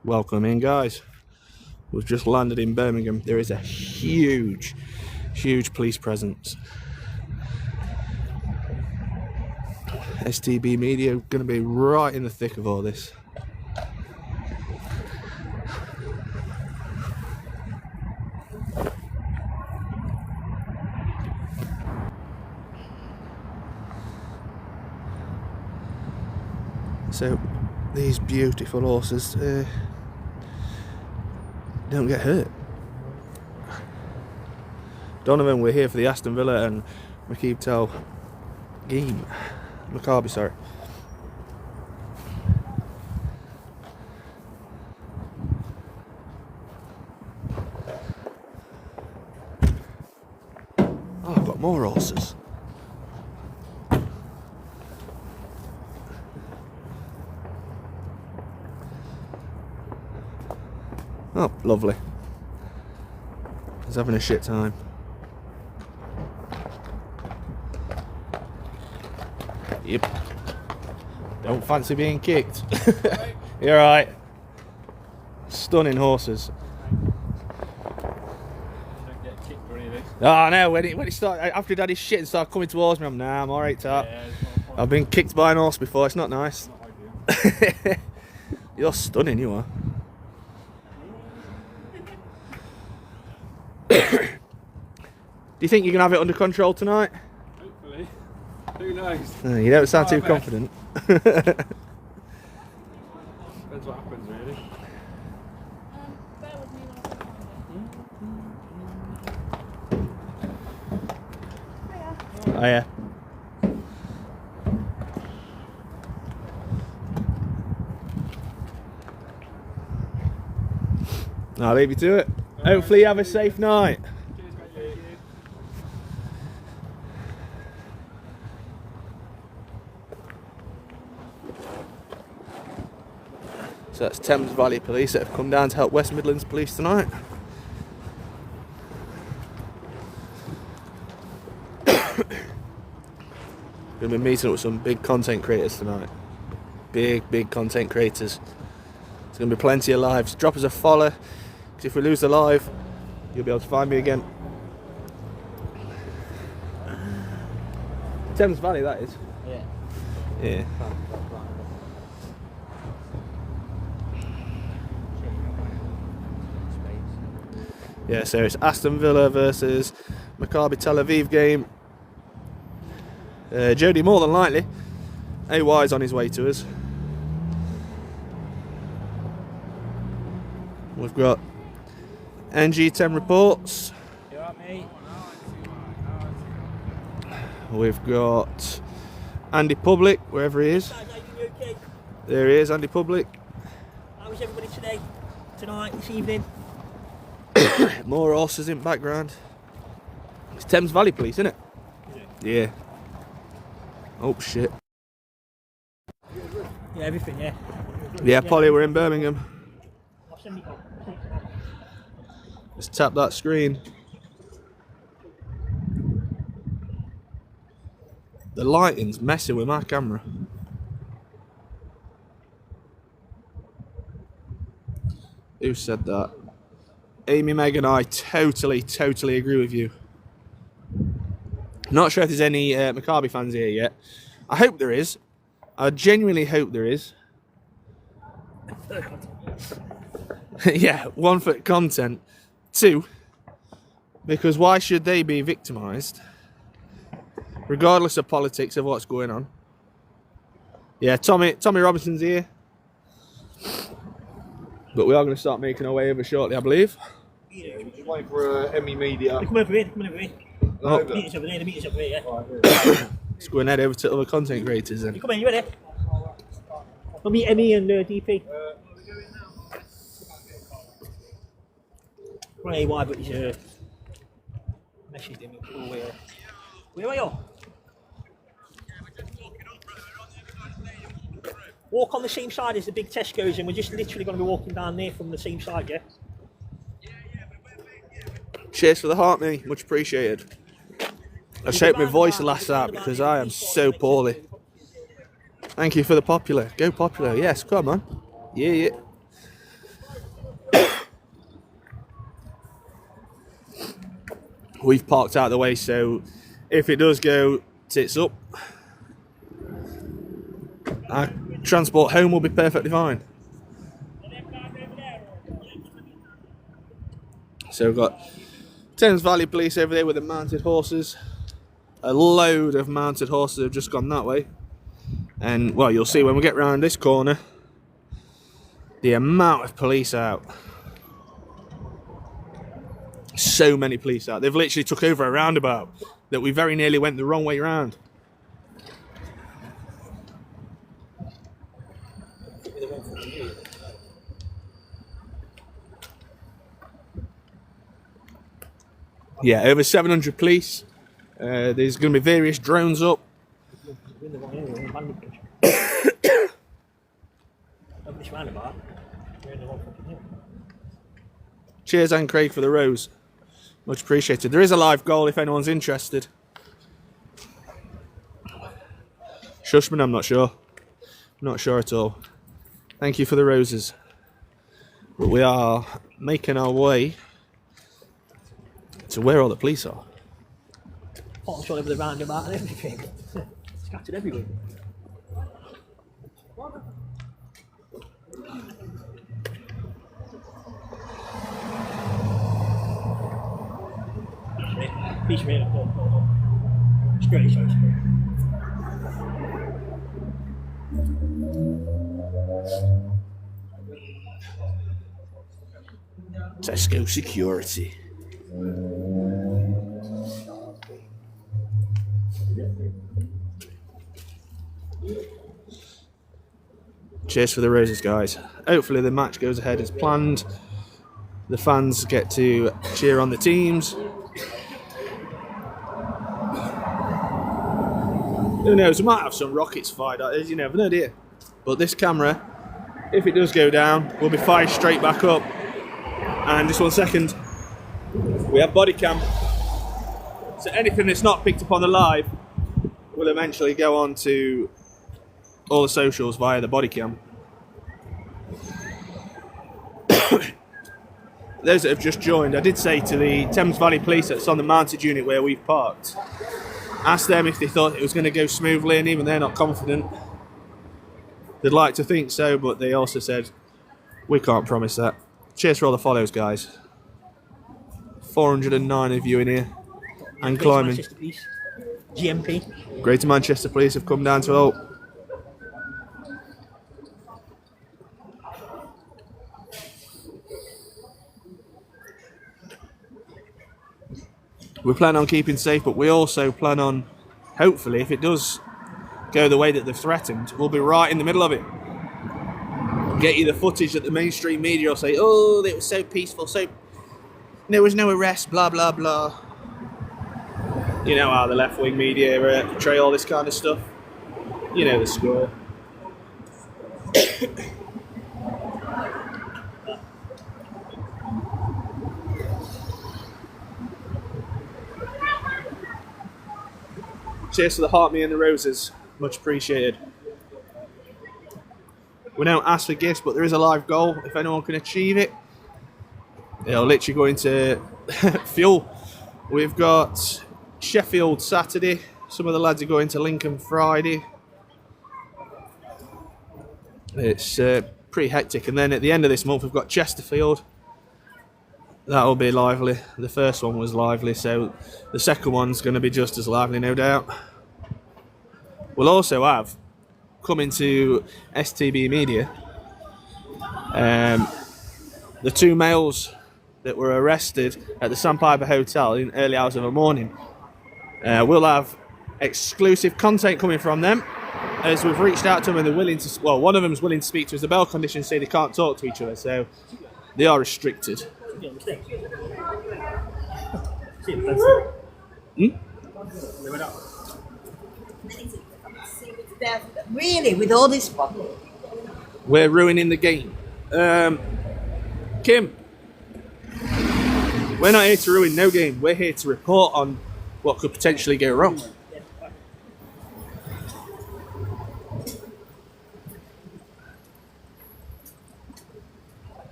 Welcome in, guys. We've just landed in Birmingham. There is a huge police presence. STB media going to be right in the thick of all this. So these beautiful horses don't get hurt. Donovan, we're here for the Aston Villa and McKeebtel game. Maccabi, sorry. Oh, I've got more horses. Oh, lovely. He's having a shit time. Yep. Don't fancy being kicked. You're right. Stunning horses. Don't get kicked or anything. Oh no, when he started, after he had his shit and started coming towards me, I'm alright, Tap. Yeah, I've been kicked by an horse before, it's not nice. not You're stunning, you are. Do you think you can have it under control tonight? Hopefully. Who knows? You don't sound too confident. Depends what happens, really. Bear with me while Oh yeah. I'll leave you to it. Hopefully you have a safe night. Cheers, mate. Thank you. So that's Thames Valley Police that have come down to help West Midlands Police tonight. Gonna be meeting up with some big content creators tonight. Big content creators. There's gonna be plenty of lives. Drop us a follow, because if we lose the live, you'll be able to find me again. Thames Valley, that is. Yeah. Yeah. Yeah, so it's Aston Villa versus Maccabi Tel Aviv game. Jody, more than likely. AY's on his way to us. We've got NG10 reports. You alright, mate? We've got Andy Public, wherever he is. Okay. There he is, Andy Public. How is everybody today? Tonight, this evening? More horses in background. It's Thames Valley Police, isn't it? Yeah. Oh shit. Yeah, everything, yeah. Yeah, Polly, we're in Birmingham. I'll send it on. Just tap that screen. The lighting's messing with my camera. Who said that? Amy, Meg and I totally agree with you. Not sure if there's any Maccabi fans here yet. I hope there is. I genuinely hope there is. Yeah, 1 for content. 2, because why should they be victimised? Regardless of politics of what's going on. Yeah, Tommy Robinson's here. But we are going to start making our way over shortly, I believe. Just waiting for Emmy Media. Come over here, come over here. Oh. The meeting's over there, the meeting's over here, yeah. Let's go and head over to other content creators then. You come in, you ready? We'll meet Emmy and DP. Well, AY, but he's messaged him. Where are you? Walk on the same side as the big Tesco's, and we're just literally going to be walking down there from the same side, yeah? Cheers for the heart, me. Much appreciated. I just hope my voice will last out because I am so poorly. Thank you for the popular. Go popular. Yes, come on. Yeah. We've parked out of the way, so if it does go tits up, our transport home will be perfectly fine. So we've got Thames Valley Police over there with the mounted horses. A load of mounted horses have just gone that way. And, well, you'll see when we get round this corner, the amount of police out. So many police out. They've literally took over a roundabout that we very nearly went the wrong way round. Yeah, over 700 police. There's going to be various drones up. Cheers, Anne Craig, for the rose. Much appreciated. There is a live goal if anyone's interested. Shushman, I'm not sure. Not sure at all. Thank you for the roses. But we are making our way to where all the police are. Pots all over the roundabout and everything. Scattered everywhere. Piece me up. It's great, so it's great. Tesco security. Cheers for the roses, guys. Hopefully the match goes ahead as planned. The fans get to cheer on the teams. Who knows, we might have some rockets fired at us, you never know, do you? But this camera, if it does go down, will be fired straight back up. And just 1 second, we have body cam. So anything that's not picked up on the live will eventually go on to all the socials via the body cam. Those that have just joined, I did say to the Thames Valley Police that's on the mounted unit where we've parked, asked them if they thought it was going to go smoothly, and even they're not confident. They'd like to think so, but they also said, we can't promise that. Cheers for all the follows, guys. 409 of you in here. And climbing. Manchester Police. GMP. Greater Manchester Police have come down to help. We plan on keeping safe, but we also plan on, hopefully, if it does go the way that they've threatened, we'll be right in the middle of it. Get you the footage that the mainstream media will say, oh, it was so peaceful, so there was no arrest, blah, blah, blah. You know how the left-wing media portray all this kind of stuff. You know the score. Cheers to the heart, me and the roses. Much appreciated. We don't ask for gifts, but there is a live goal. If anyone can achieve it, it'll literally go into fuel. We've got Sheffield Saturday. Some of the lads are going to Lincoln Friday. It's pretty hectic. And then at the end of this month, we've got Chesterfield. That'll be lively. The first one was lively, so the second one's going to be just as lively, no doubt. We'll also have, coming to STB Media, the two males that were arrested at the Sandpiper Hotel in early hours of the morning. We'll have exclusive content coming from them, as we've reached out to them and they're willing to, well, one of them is willing to speak to us. The bail conditions say they can't talk to each other, so they are restricted. Really, with all this fun? We're ruining the game. Kim, we're not here to ruin no game. We're here to report on what could potentially go wrong.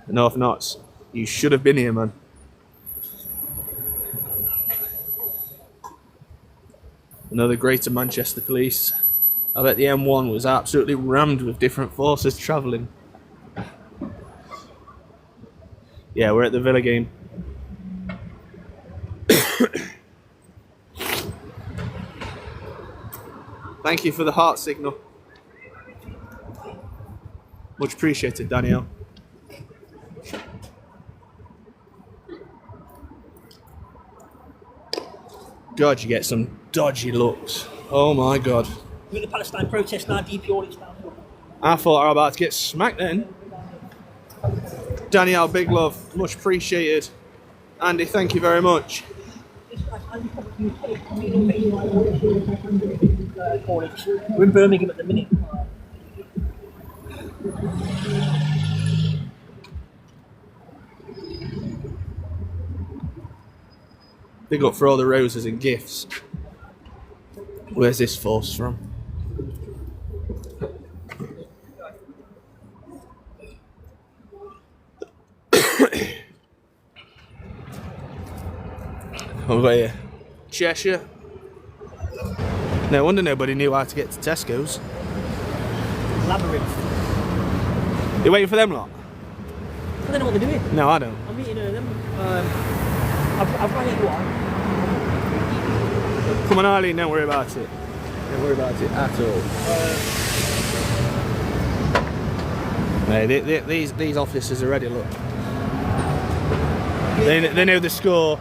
North Knots. You should have been here, man. Another Greater Manchester Police. I bet the M1 was absolutely rammed with different forces travelling. Yeah, we're at the Villa game. Thank you for the heart signal. Much appreciated, Danielle. God, you get some dodgy looks. Oh my God. We're in the Palestine protest now, DP audits down. I thought I was about to get smacked then. Danielle, big love. Much appreciated. Andy, thank you very much. We're in Birmingham at the minute. Big up for all the roses and gifts. Where's this force from? Over here. Cheshire. No wonder nobody knew how to get to Tesco's. Labyrinth. You waiting for them lot? I don't know what they're doing. No, I don't. I'm meeting them. I've rang everyone. Come on, Eileen, don't worry about it. Don't worry about it at all. No, these officers are ready, look. They know the score.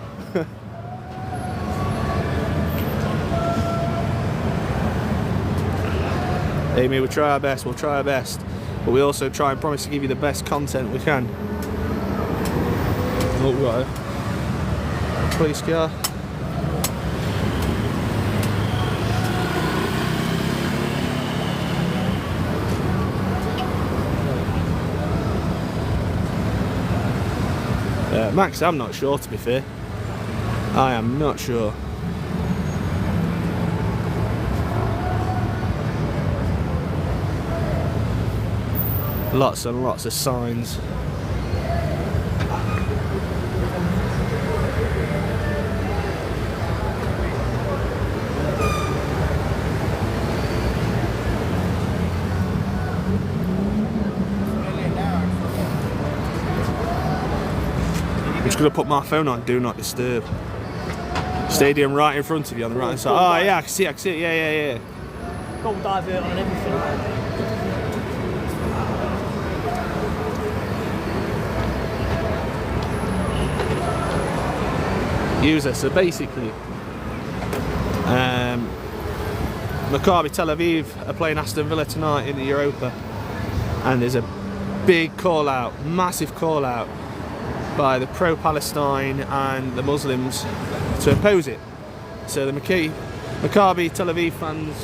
Amy, we'll try our best, but we also try and promise to give you the best content we can. Oh, right. Police car. Max, I'm not sure, to be fair. I am not sure. Lots and lots of signs. I'm just going to put my phone on Do Not Disturb. Stadium right in front of you on the right hand side. Oh yeah, I can see it, yeah. Goal divert on everything. User. So basically, Maccabi Tel Aviv are playing Aston Villa tonight in the Europa, and there's a big call out, massive call out by the pro-Palestine and the Muslims to oppose it. So the Maccabi Tel Aviv fans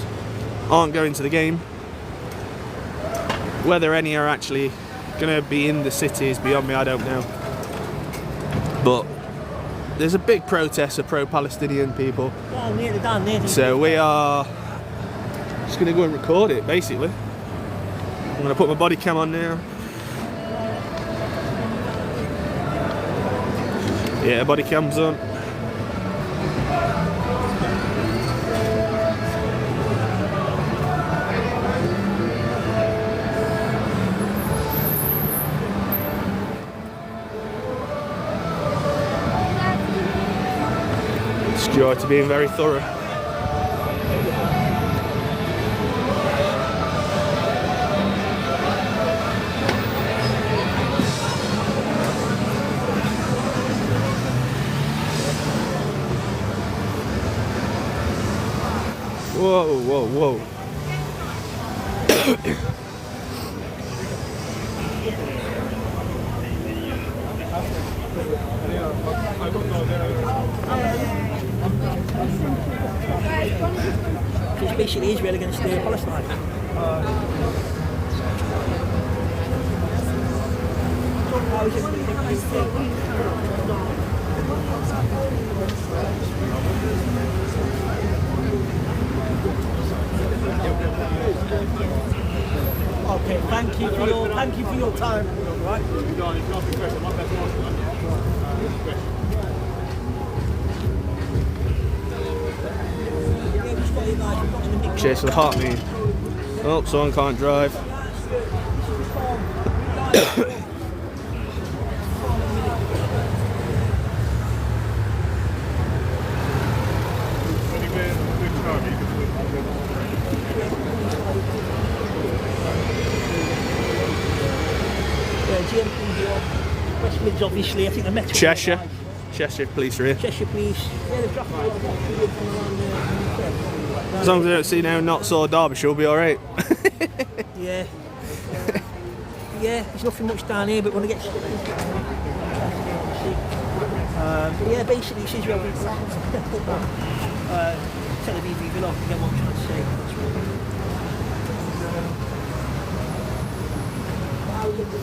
aren't going to the game. Whether any are actually going to be in the city is beyond me, I don't know. But there's a big protest of pro-Palestinian people. Down there. So we are just going to go and record it, basically. I'm going to put my body cam on now. Yeah, body cam's on. Security being very thorough. Whoa. It's basically Israel against Palestine. Okay, thank you for your time. Right. Cheers for the heart me. Oh, someone can't drive. West Mids, obviously. I think the Metro. Cheshire. Cheshire Police are here. Cheshire Police. Yeah, they've dropped a lot of people from around there. As long as we don't see no knots or Derbyshire, we'll be alright. Yeah. Yeah, there's nothing much down here, but when I get yeah, basically, this is where we tell the BB below, you get what I'm trying to say.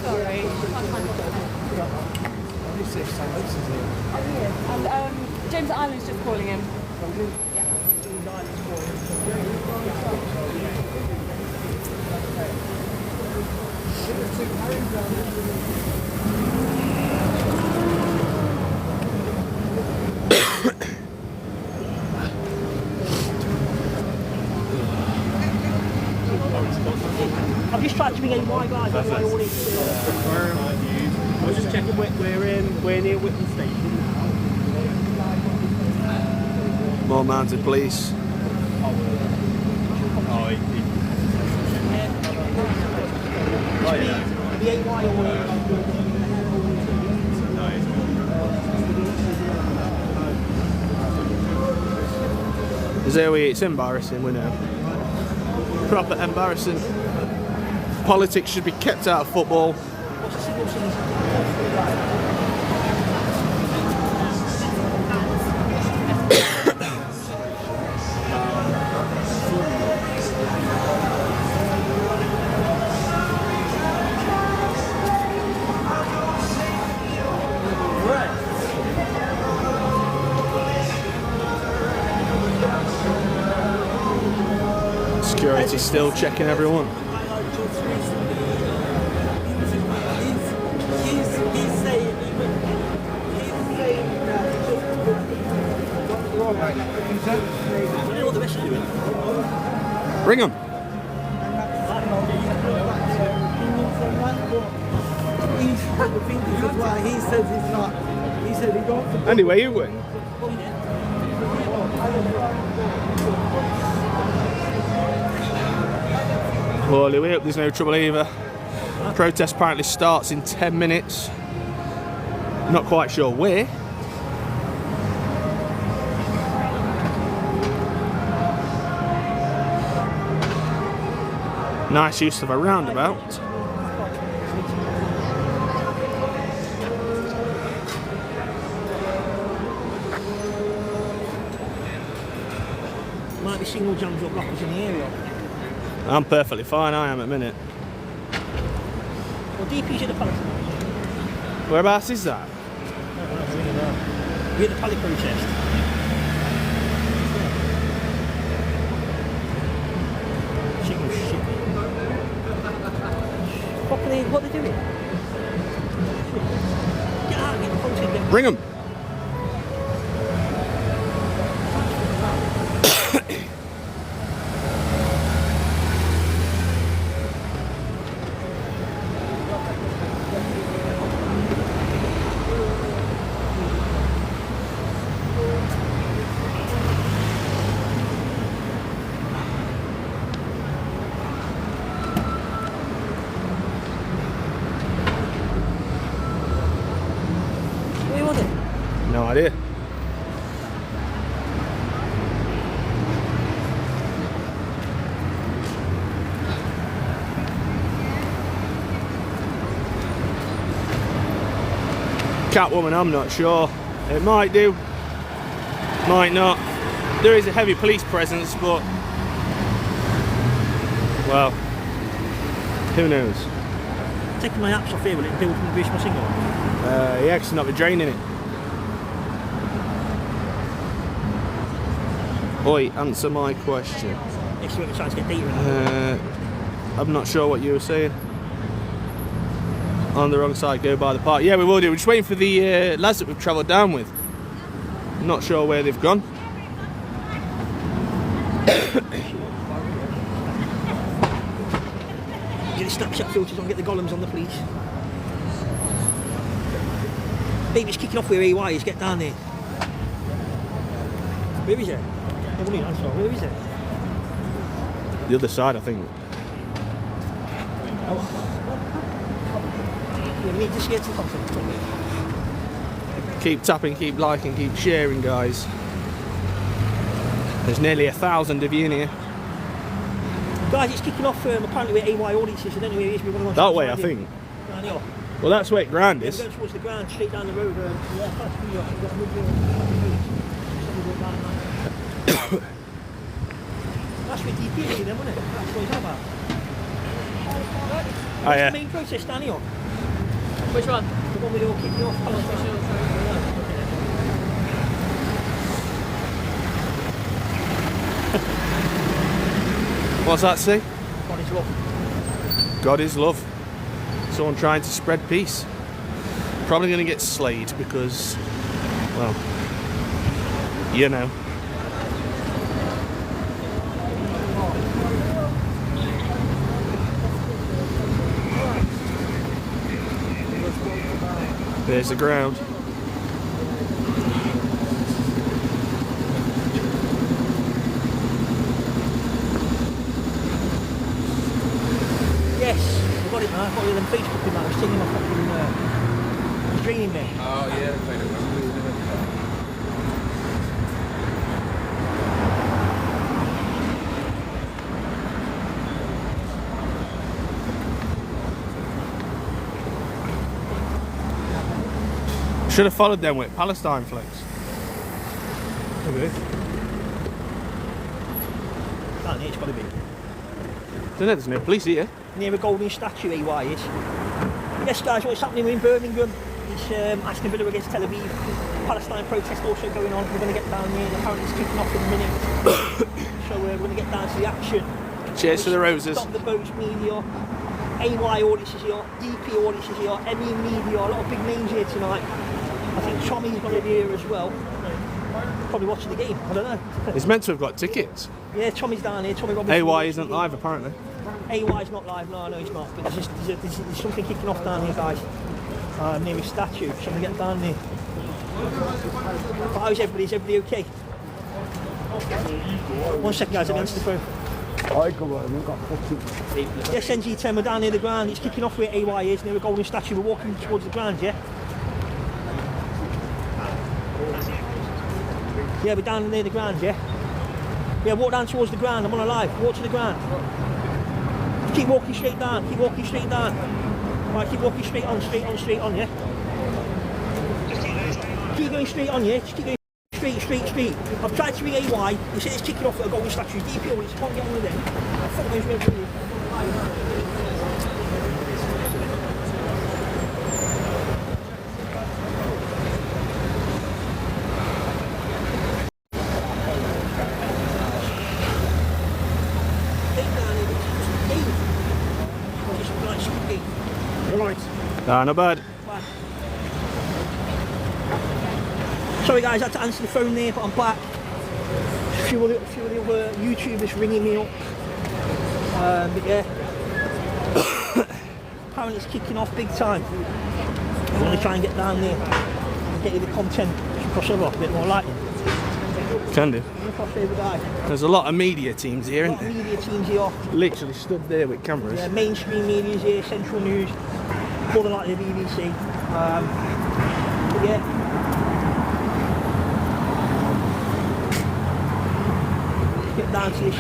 Sorry. And James Island's just calling him. I've just tried to ring AY guys, that's why I wanted to. I was just checking we're near Whitton Station now. More mounted police. The AY Zoe, it's embarrassing, we know. Proper embarrassing. Politics should be kept out of football. Security's still checking everyone. Ring him. He says he's not. He said he don't. Anyway, you win. Well, we hope there's no trouble either. Protest apparently starts in 10 minutes. Not quite sure where. Nice use of a roundabout. Might be single jams or blockers in the area. I'm perfectly fine, I am at the minute. Well, DP's at the Palace. Whereabouts is that? You're at the Palace protest. Signal shit. Properly, what are they doing? Get out, get the content. Ring him. Where was it? No idea. Catwoman, I'm not sure. It might do, might not. There is a heavy police presence, but well, who knows? Taking my apps off here, will it build and boost my signal? Yeah, because not be draining it. Oi, answer my question. Next week, we're trying to get data in. I'm not sure what you were saying. On the wrong side, go by the park. Yeah, we will do. We're just waiting for the lads that we've travelled down with. Not sure where they've gone. Get the Snapchat filters on, get the golems on the police. Baby, it's kicking off where AY is, get down there. Where is it? Where is it? The other side, I think. Yeah, we need to get to the content. Keep tapping, keep liking, keep sharing, guys. There's nearly 1,000 of you in here. Guys, it's kicking off apparently where AY audiences. I don't know where it is. We're going to That way, I think. Down here. Well, that's where ground Yeah, is. we're going towards the ground, straight down the road. Yeah, that's New York. We've got a that's where DP is, then, wasn't it? That's what it's about. Oh, yeah. The main protest down here. Which one? The one where they all kicking off. What's that say? God is love. God is love. Someone trying to spread peace. Probably going to get slayed because, well, you know. There's the ground. Yes, I got it, man. I got it on Facebook, man. I was singing my fucking dreaming there. Oh yeah, they played it well. Should have followed them with Palestine flags. Okay. Down here, it's got to be. Don't know, there's no police here. Near a golden statue, AY is. Yes, guys, what's happening in Birmingham? It's Aston Villa against Tel Aviv. Palestine protest also going on. We're going to get down there. Apparently, it's kicking off in a minute. So we're going to get down to the action. Cheers for the roses. Stop the Boats Media. AY audiences here. DP audiences here. ME Media. A lot of big names here tonight. I think Tommy's going to be here as well. Probably watching the game. I don't know. He's meant to have got tickets. Yeah, Tommy's down here. Tommy Robinson. AY isn't live, apparently. AY's not live, no, he's not. But there's something kicking off down here, guys. Near his statue. So I'm going to get down there. But how's everybody? Is everybody okay? 1 second, guys, let me answer the phone. Yes, NG10, we're down near the ground. It's kicking off where AY is, near a golden statue. We're walking towards the ground, yeah? Yeah, we're down near the ground, yeah? Yeah, walk down towards the ground. I'm on a live. Walk to the ground. Keep walking straight down. Keep walking straight down. Right, keep walking straight on, yeah? Keep going straight on, yeah? Just keep going straight. I've tried to ring AY. He said it's kicking off at a golden statue. DPO, it's can't get on with it. Fuck knows where it is. Nah, not bad. Sorry guys, I had to answer the phone there, but I'm back. A few of the other YouTubers ringing me up. But yeah, apparently it's kicking off big time. I'm going to try and get down there and get you the content. Cross over a bit more lighting. Can do. Cross over, guys. There's a lot of media teams here, A isn't lot of there? media teams here. Literally stood there with cameras. Yeah, mainstream media's here, Central News, more than like the BBC. But yeah. Get down to this,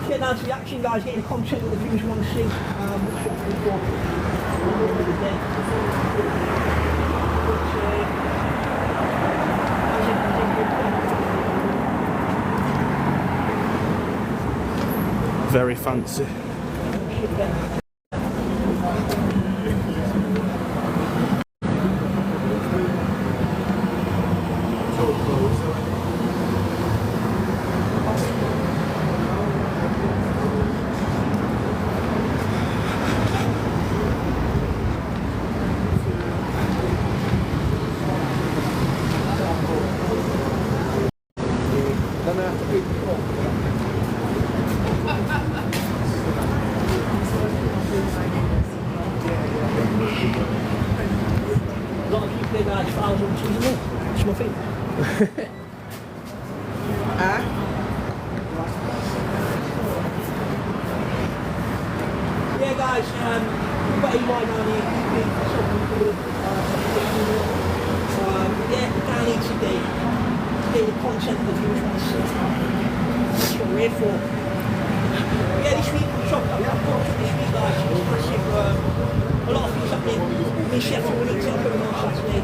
get down to the action, guys. Getting the content that the viewers want to see. What's up for the day. Very fancy. miles on cheese and smuffy. Yeah, guys, we've got EY down here. Yeah, down here today. Today the content that you want to see. That's what we're here for. Yeah, this week, shop that we have got this week, guys, it's massive. A lot of things happening. Me and Sheffield, we need to open on Saturday.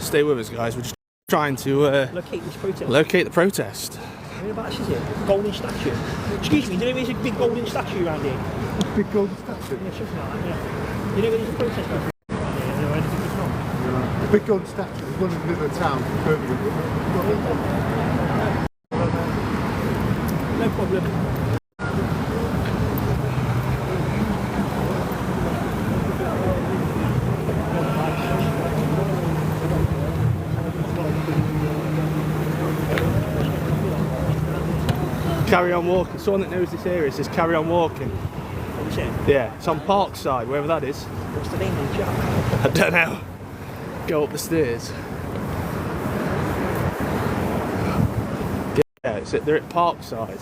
Stay with us, guys. We're just trying to Locate this protest. locate the protest. Whereabouts is it? Golden statue. Excuse me, do you know there's a big golden statue around here? Big golden statue. Yeah, something like that, yeah. You know where there's a protest around here? Yeah, no, anything is not. The big golden statue is one in the middle of town, Birmingham. No problem. Carry on walking. Someone that knows this area says carry on walking. What was it? Yeah, it's on Parkside, wherever that is. What's the name of the job? I don't know. Go up the stairs. Yeah, they're at Parkside.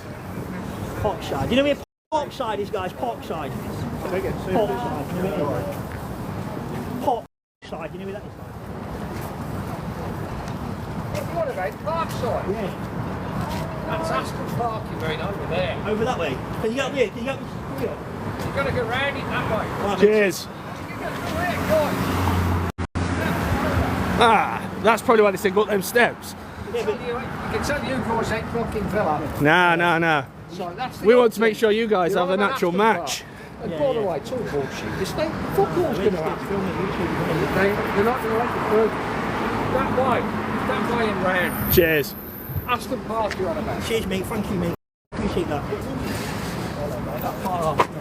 Parkside. Do you know where Parkside is, guys? Parkside. Parkside. You know where it is? Parkside. You know where that is? What about Parkside? Yeah. That's Aston Parking right over there. Over that way. Can you get up here? Can you get up here? You've got to go round it that way. Cheers. You get to where, guys? Ah, that's probably why they say go up them steps. You can tell you guys ain't fucking villa. Nah. So that's the We want to option. make sure you guys You're have on a about natural Aston match. Park. And by the way, it's all bullshit. This thing, fuck all's going to happen. They're not going to let it through. That way and round. Cheers. Aston Park you're on about. Cheers, mate. Thank you, mate. Appreciate that.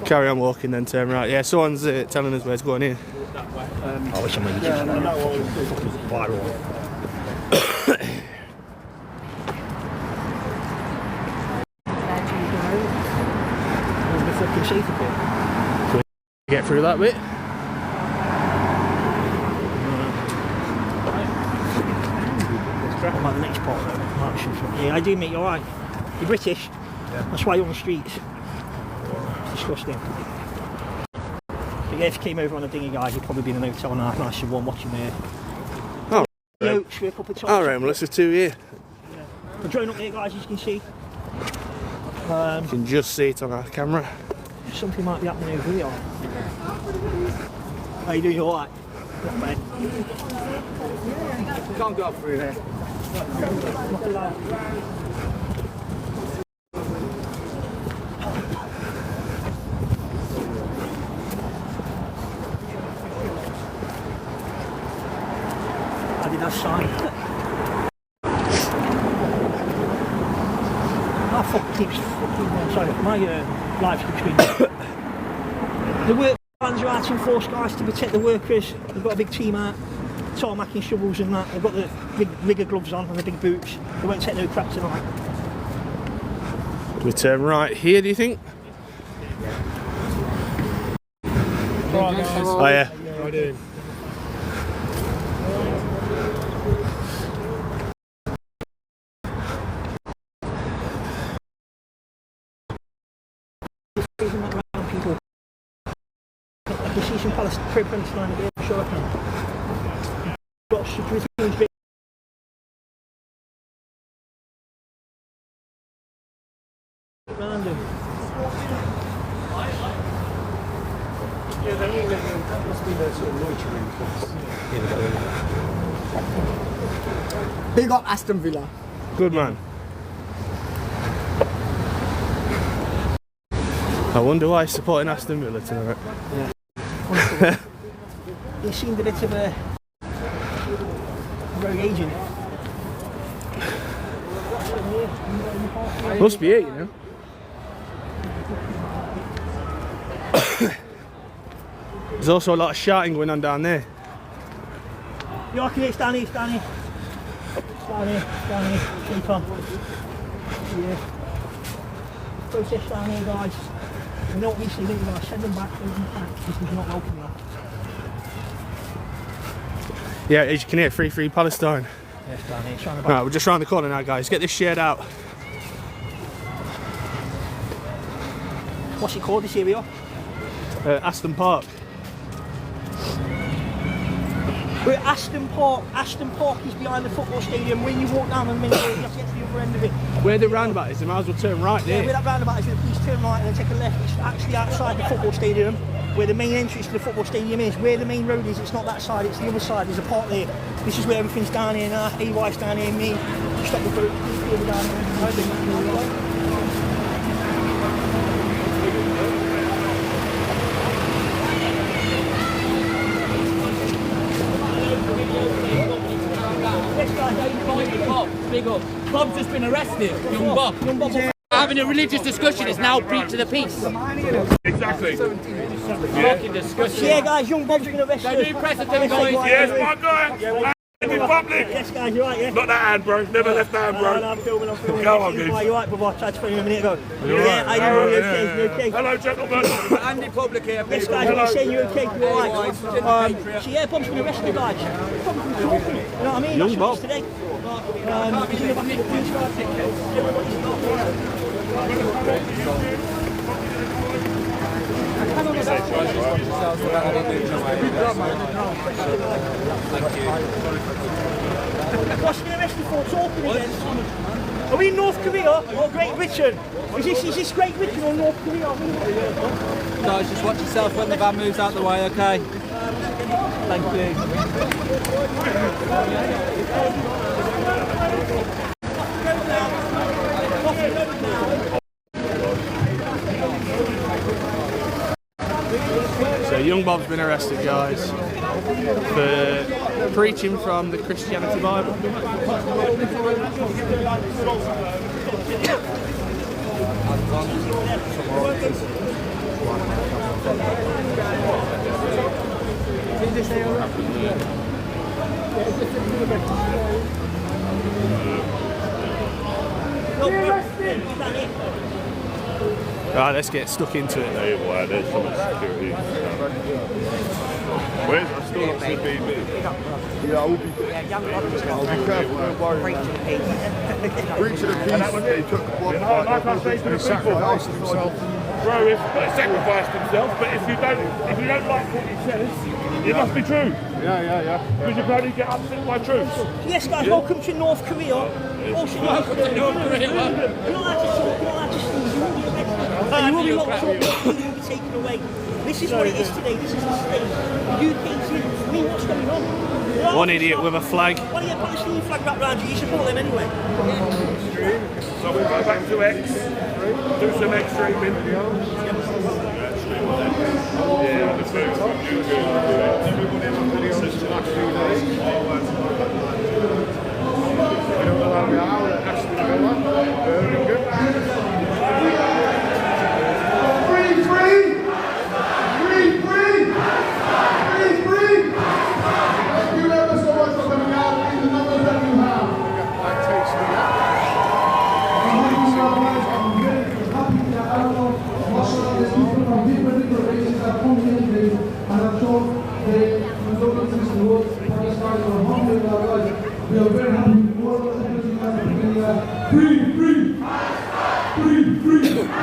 Carry on walking, then turn right. Yeah, someone's telling us where to go on here. I wish I made it. Viral. The fucking safe bit. Get through that bit. About the next part though. Yeah, I do, mate. You're alright. You're British. That's why you're on the streets. It's disgusting. But yeah, if you came over on a dinghy, guys, you'd probably be in an hotel and a half, nice and warm, watching there. Oh, Notes for a couple of times. all right, well, there's two here. We're drawing up there, guys, as you can see. You can just see it on our camera. Something might be happening over here. How you doing? You alright? Not bad. Can't go up through there. Not allowed. Adidas sign. My fuck keeps fucking. Sorry, my life keeps being. The work plans are out in force, guys, to protect the workers. They've got a big team out, tarmacking shovels and that. They've got the big rigger gloves on and the big boots. They won't take no crap tonight. We turn right here, do you think? Oh yeah. How are you doing? Isn't that around people? I can see some pro-Palestine at the end, sure I can. Got security teams big. Random. Yeah, they're all that must be their sort of loitering place. Big up Aston Villa. Good man. I wonder why he's supporting Aston Villa tonight. He seemed a bit of a rogue agent. Must be it, you know. There's also a lot of shouting going on down there. You okay? It's down here, it's down here. down here, keep on. Yeah. Process down here, guys. You know what we see, guys, send them back, this is not welcome now. Yeah, as you can hear, free Palestine. Yes, down here, trying to Right, we're just round the corner now, guys. Get this shared out. What's it called, this area? Aston Park. We're at Aston Park. Aston Park is behind the football stadium. When you walk down the middle, you have to get to the other end of it. Where the roundabout is, you might as well turn right Yeah, there. where that roundabout is, please turn right and then take a left. It's actually outside the football stadium, where the main entrance to the football stadium is. Where the main road is, it's not that side, it's the other side. There's a park there. This is where everything's down here now. AY's down here, me. Stop the boat. Down here. Big up. Bob's just been arrested. Young Bob. Having a religious discussion is now preach to the peace. Exactly. Fucking discussion. Yeah, guys, young Bob's been arrested. The new president, boys. Yes, my guy. In public. Yes, guys, you're right, yeah? Not that hand, bro. Never left that hand, bro. No, I'm filming. Go on, dude. You're right, brother. I tried to phone you a minute ago. You're Yeah, right. I know. You're okay. You're okay. Hello, gentlemen. Andy Public here. Yes, guys, what are you saying? You're okay? You're alright. So yeah, Bob's been arrested, guys. Bob's been talking. You know what I mean? Young That's Bob. what it is today. He's in the back of the police What's been arrested for? Talking again. Are we in North Korea or Great Britain? Is this Great Britain or North Korea? Guys, just watch yourself when the van moves out the way, okay? Thank you. So young Bob's been arrested, guys, for preaching from the Christianity Bible. Right, let's get stuck into it. Hey, boy, there's so much security. Where's I still not see BB? Yeah, I will be careful, don't worry. Breach of the peace, they took one Like I say to the people, sacrificed himself. bro, if they sacrificed himself, but if you don't like what he says, it must be true. Yeah. Because you can only get upset by truth. Yes, guys, welcome to North Korea. Welcome to North Korea. You're not allowed to talk, you're not allowed to speak. You will be locked up, you will be taken away. This is what it is today, this is the state. The UK's in. I mean, what's going on? One idiot with a flag. Why do you get a Palestinian flag wrapped around you? You support them anyway. So we'll go back to X, do some X streaming.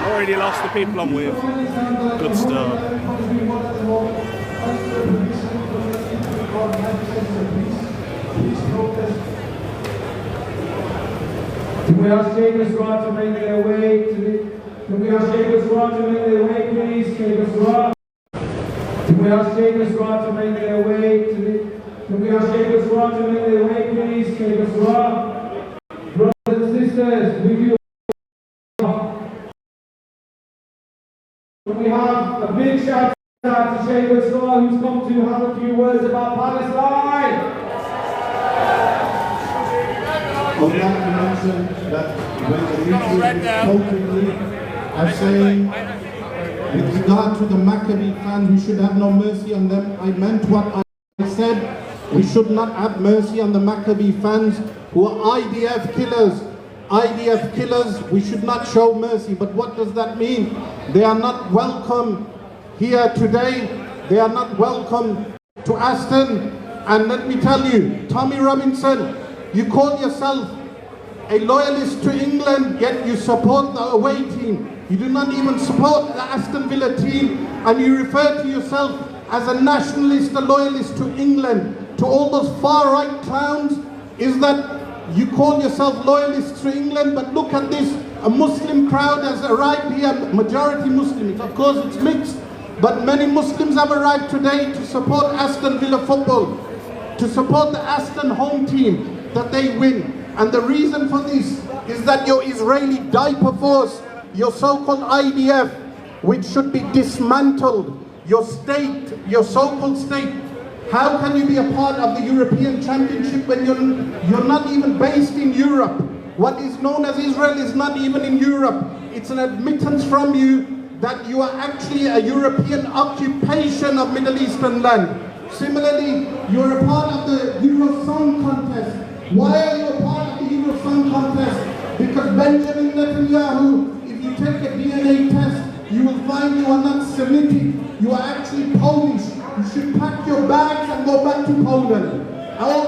Already lost the people I'm with. Good start. Can we ask Jacob's God to make their way to the... Can we ask Jacob's God to make their way, please? Jacob's God. Can we ask Jacob's God to make their way to the... Can we ask Jacob's God to make their way, please? Jacob's God. Brothers and sisters, we do... Can we have a big shout out to Jacob's God, who's come to have a few words about Palestine? I would like to mention that when the meeting openly are saying with regard to the Maccabi fans, we should have no mercy on them. I meant what I said. We should not have mercy on the Maccabi fans who are IDF killers. IDF killers, we should not show mercy. But what does that mean? They are not welcome here today. They are not welcome to Aston. And let me tell you, Tommy Robinson, you call yourself a loyalist to England, yet you support the away team. You do not even support the Aston Villa team, and you refer to yourself as a nationalist, a loyalist to England. To all those far-right clowns, is that you call yourself loyalists to England, but look at this, a Muslim crowd has arrived here, majority Muslims, of course it's mixed, but many Muslims have arrived today to support Aston Villa football, to support the Aston home team, that they win. And the reason for this is that your Israeli diaper force, your so-called IDF, which should be dismantled, your state, your so-called state. How can you be a part of the European Championship when you're not even based in Europe? What is known as Israel is not even in Europe. It's an admittance from you that you are actually a European occupation of Middle Eastern land. Similarly, you're a part of the Euro Song Contest. Why are you a part of the Euro Song Contest? Because Benjamin Netanyahu, if you take a DNA test, you will find you are not Semitic, you are actually Polish. You should pack your bags and go back to Poland. All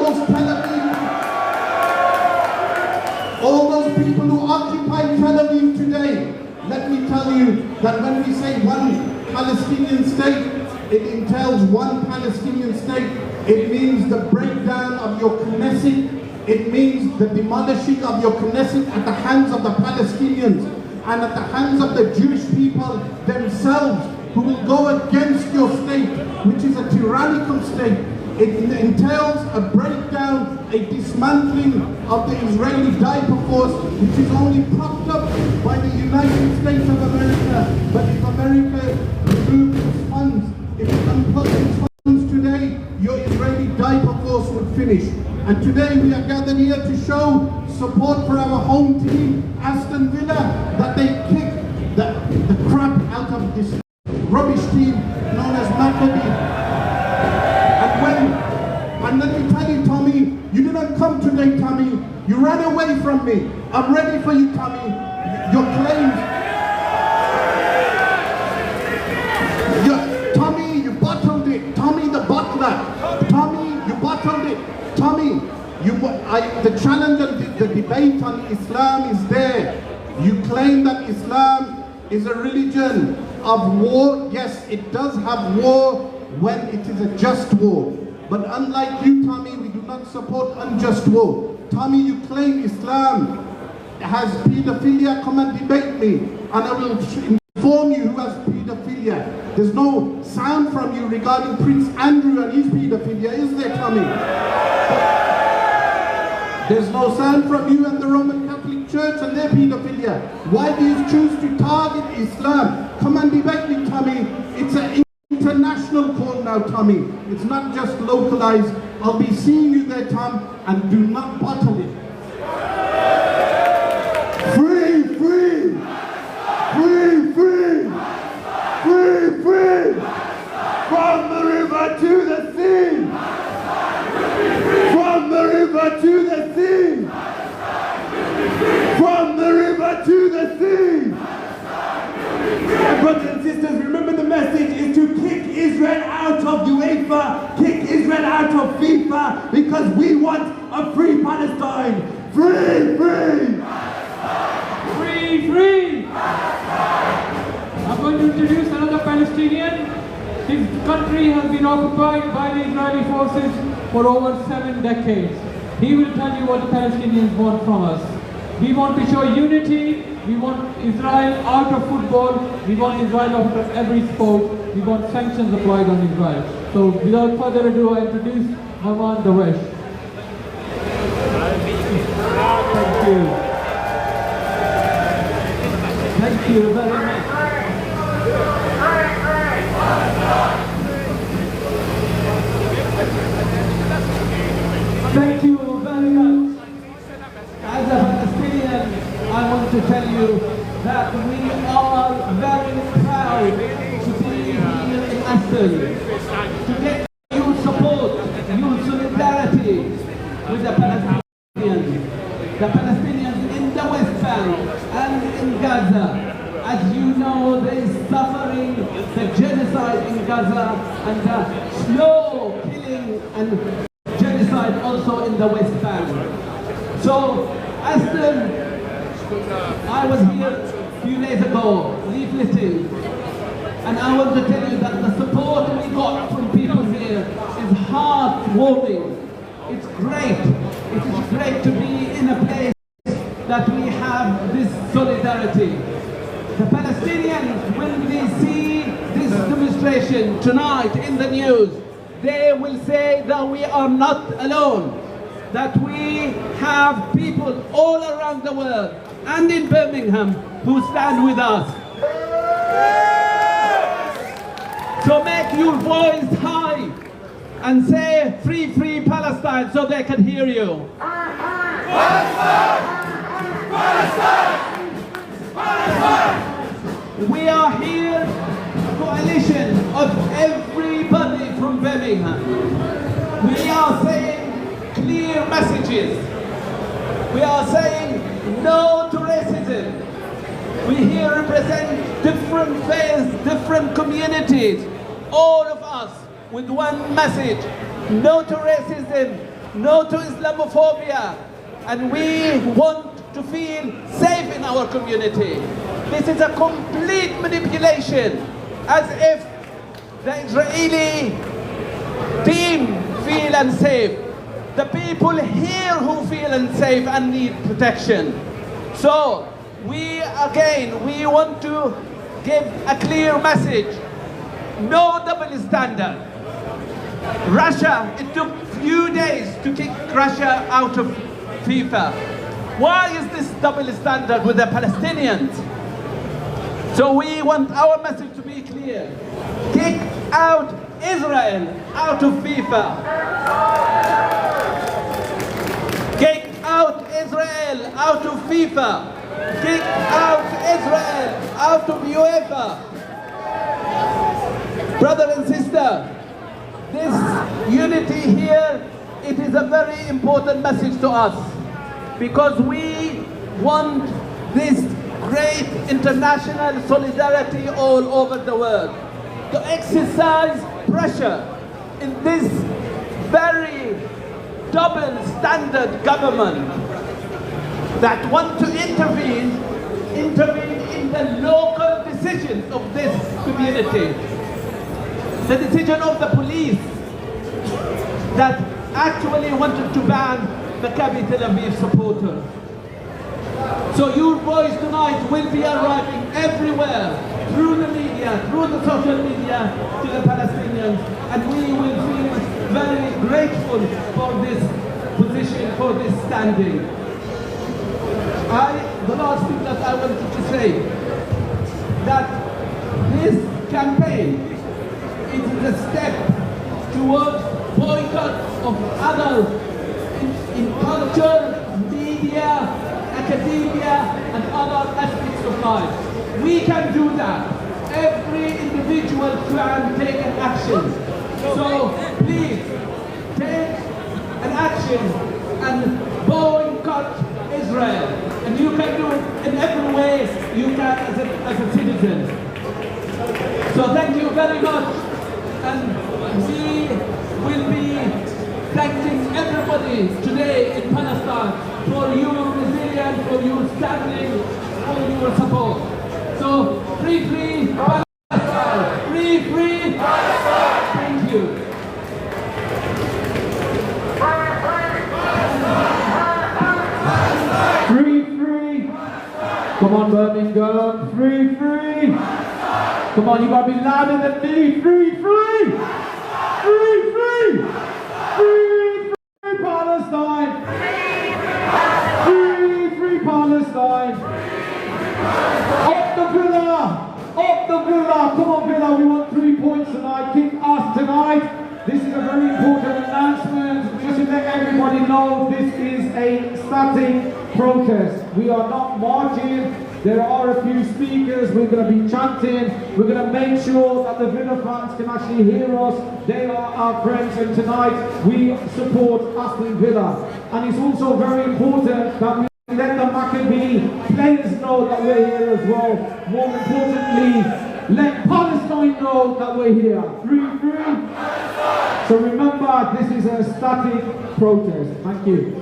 those people who occupy Tel Aviv today, let me tell you that when we say one Palestinian state, it entails one Palestinian state. It means the breakdown of your Knesset. It means the demolishing of your Knesset at the hands of the Palestinians and at the hands of the Jewish people themselves, who will go against your state, which is a tyrannical state. It entails a breakdown, a dismantling of the Israeli diaper force, which is only propped up by the United States of America. But if America removed its funds, if it unplugged its funds today, your Israeli diaper force would finish. And today we are gathered here to show support for our home team, Aston Villa, that they kick the crap out of this rubbish team known as Maccabi. And let me tell you, Tommy, you didn't come today, Tommy. You ran away from me. I'm ready for you, Tommy. Your claims. Tommy, you bottled it. Tommy the butler. Tommy, you bottled it. Tommy, the challenge and the debate on Islam is there. You claim that Islam is a religion of war. Yes, it does have war when it is a just war. But unlike you, Tommy, we do not support unjust war. Tommy, you claim Islam has pedophilia. Come and debate me, and I will inform you who has pedophilia. There's no sound from you regarding Prince Andrew and his pedophilia, is there, Tommy? There's no sound from you and the Roman Catholic Church and their pedophilia. Why do you choose to target Islam? Come and debate me, Tommy. It's an international call now, Tommy. It's not just localized. I'll be seeing you there, Tom, and do not bottle it. Free, free! Free, free! Free, free! From the river to the sea! From the river to the sea! From the river to the sea! Brothers and sisters, remember the message is to kick Israel out of UEFA, kick Israel out of FIFA, because we want a free Palestine. Free, free! Free, free! I'm going to introduce another Palestinian. His country has been occupied by the Israeli forces for over 7 decades. He will tell you what the Palestinians want from us. We want to show unity. We want Israel out of football. We want Israel out of every sport. We want sanctions applied on Israel. So without further ado, I introduce Maman Dawesh. Thank you. Thank you very much. Thank you very much. As a Palestinian, I want to tell you that we are very proud to be here in Aston, to get your support, your solidarity. in Gaza, and slow killing and genocide also in the West Bank. So, Aston, I was here a few days ago, leafleting, and I want to tell you that the support we got from people here is heartwarming. It's great. It is great to be in a place that we have this solidarity. The Palestinians, when they see this demonstration tonight in the news, they will say that we are not alone, that we have people all around the world and in Birmingham who stand with us. So make your voice high and say free, free Palestine so they can hear you. Palestine! Palestine! Palestine! We are here, coalition of everybody from Birmingham. We are saying clear messages. We are saying no to racism. We here represent different faiths, different communities, all of us with one message: no to racism, no to Islamophobia, and we want to feel safe in our community. This is a complete manipulation, as if the Israeli team feel unsafe. The people here who feel unsafe and need protection. So, we want to give a clear message. No double standard. Russia, it took few days to kick Russia out of FIFA. Why is this double standard with the Palestinians? So we want our message to be clear. Kick out Israel out of FIFA. Kick out Israel out of FIFA. Kick out Israel out of UEFA. Brother and sister, this unity here, it is a very important message to us, because we want this great international solidarity all over the world to exercise pressure in this very double standard government that want to intervene in the local decisions of this community. The decision of the police that actually wanted to ban the Maccabi Tel Aviv supporters. So your voice tonight will be arriving everywhere, through the media, through the social media, to the Palestinians, and we will feel very grateful for this position, for this standing. The last thing that I wanted to say, that this campaign is a step towards boycott of others in culture, media, academia, and other aspects of life. We can do that. Every individual can take an action. So please take an action and boycott Israel. And you can do it in every way you can as a citizen. So thank you very much. And we will be thanking everybody today in Palestine for your resilience, for your standing, for your support. So free, free Palestine! Free, free Palestine! Thank you. Free, free. Come on, Birmingham. Free, free. Come on, you gotta be louder than me. Free, free. Free, free. Free, free Palestine. Free, free Palestine. Up the villa. Up the villa. Come on, Villa. We want 3 points tonight. Kick us tonight. This is a very important announcement. Just to let everybody know, this is a static protest. We are not marching. There are a few speakers. We're going to be chanting. We're going to make sure that the Villa fans can actually hear us. They are our friends, and tonight we support Aston Villa. And it's also very important that we let the Maccabi players know that we're here as well. More importantly, Let Palestine know that we're here. Free, free. So remember, this is a static protest. Thank you.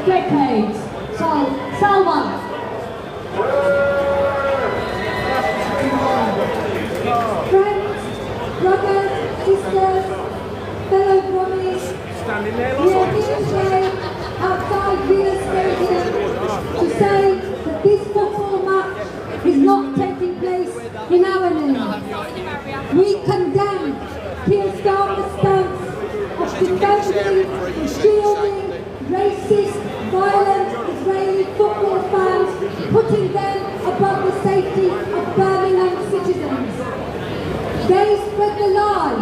Decades. So, Salman. Friends, brothers, sisters, fellow Brummies, we are here today outside Villa Stadium to say that this football match is not taking place in our name. We condemn Keir Starmer's stance of defending and shielding racist, violent Israeli football fans, putting them above the safety of Birmingham citizens. They spread the lie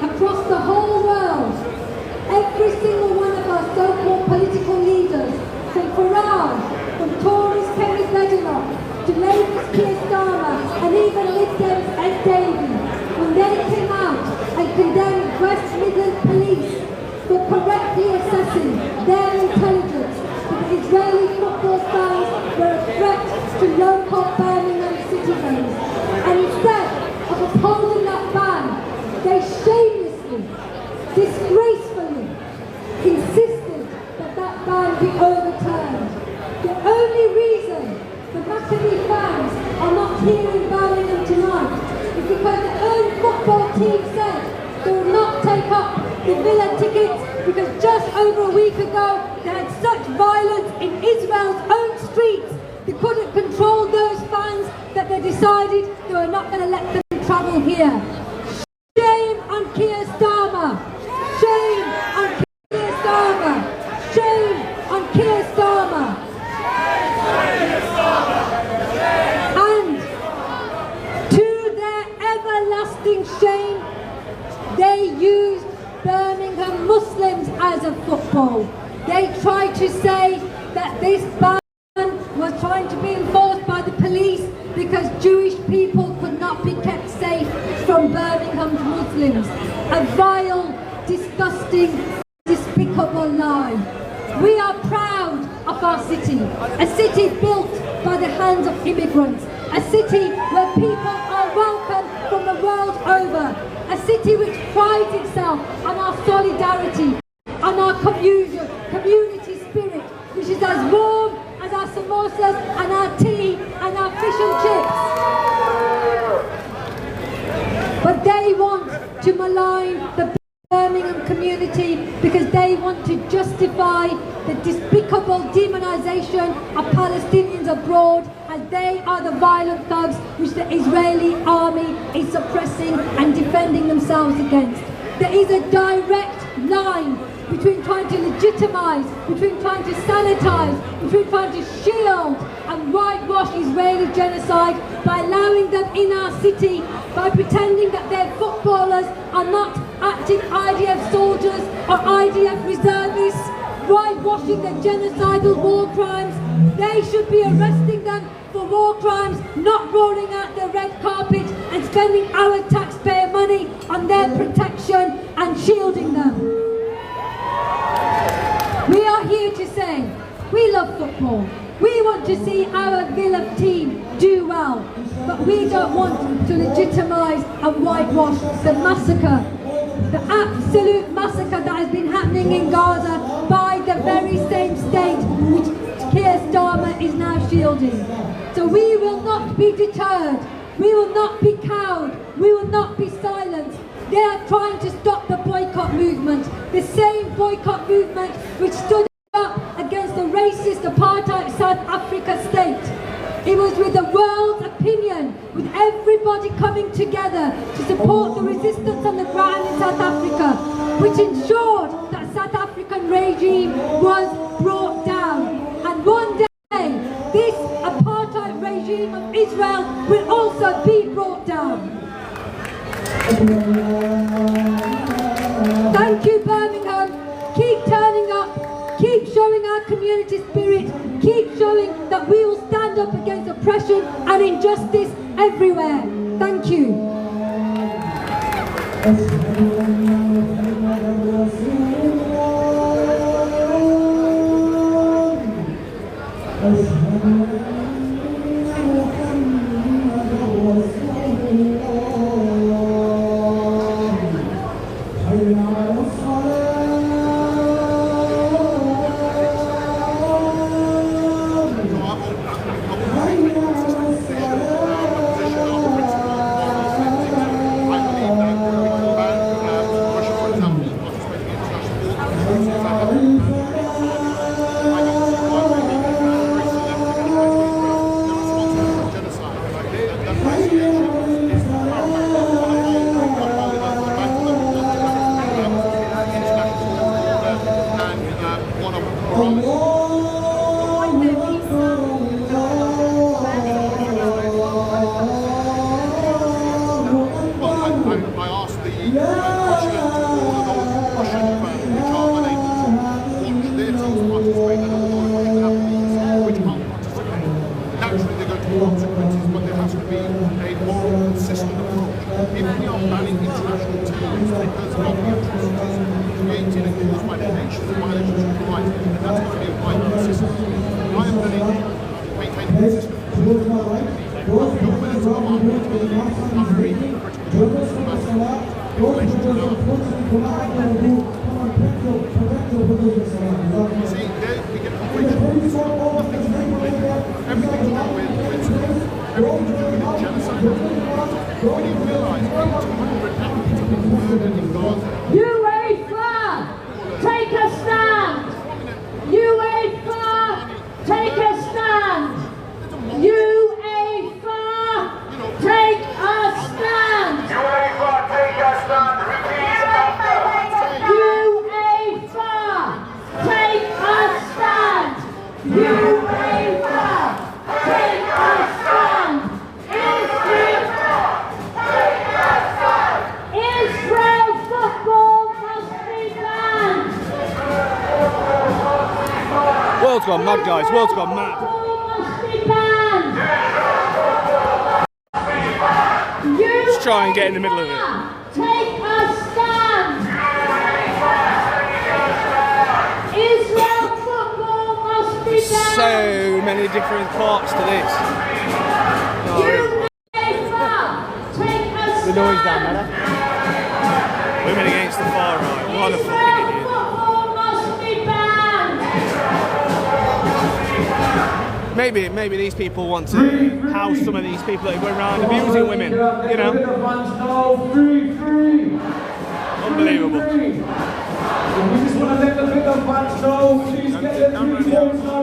across the whole world. Every single one of our so-called political leaders, from Farage, from Tories Kenny Badenoch, to Labour's Keir Starmer, and even Lib Dems Ed Davey, when they came out and condemned West Midlands police for correctly assessing their intelligence that the Israeli football fans were a threat to local Birmingham citizens. And instead of upholding that ban, they shamelessly, disgracefully insisted that that ban be overturned. The only reason the Maccabi fans are not here in Birmingham tonight is because their own football team said they will not take up the Villa tickets because just over a week ago they had such violence in Israel's own streets they couldn't control those fans that they decided they were not going to let them travel here. Shame on Keir Starmer! Shame on Keir Starmer! Shame on Keir Starmer! And to their everlasting shame, they used Birmingham Muslims as a football. They tried to say that this ban was trying to be enforced by the police because Jewish people could not be kept safe from Birmingham's Muslims. A vile, disgusting, despicable lie. We are proud of our city, a city built by the hands of immigrants, a city where people are welcome from the world over, a city which prides itself on our solidarity, on our community spirit, which is as warm as our samosas and our tea and our fish and chips. But they want to malign the Birmingham community because they want to justify the despicable demonisation of Palestinians abroad as they are the violent thugs which the Israeli army is suppressing and defending themselves against. There is a direct line between trying to legitimise, between trying to sanitise, between trying to shield and whitewash Israeli genocide by allowing them in our city, by pretending that their footballers are not active IDF soldiers or IDF reservists, whitewashing their genocidal war crimes. They should be arresting them for war crimes, not rolling out the red carpet and spending our taxpayer money on their protection and shielding them. We are here to say, we love football. We want to see our Villa team do well, but we don't want to legitimise and whitewash the massacre, the absolute massacre that has been happening in Gaza by the very same state which Keir Starmer is now shielding. So we will not be deterred. We will not be cowed. We will not be silenced. They are trying to stop the boycott movement, the same boycott movement which stood up against the racist apartheid South Africa state. It was with the world's opinion, with everybody coming together to support the resistance on the ground in South Africa, which ensured that South African regime was brought down. And one day, this apartheid regime of Israel will also be brought down. Thank you, Birmingham. Keep turning up. Keep showing our community spirit. Keep showing that we will stand up against oppression and injustice everywhere. Thank you. World's gone mad, guys. World's gone mad. Just try and get in the middle of it. Take a stand. Israel football must be banned. So many different parts to this. The noise down there. Women against the far right. What a fucking idiot. Maybe these people want to house some of these people that are going around abusing women, you know. Unbelievable. We just want to let the bit of fans know, please get the 3 votes now.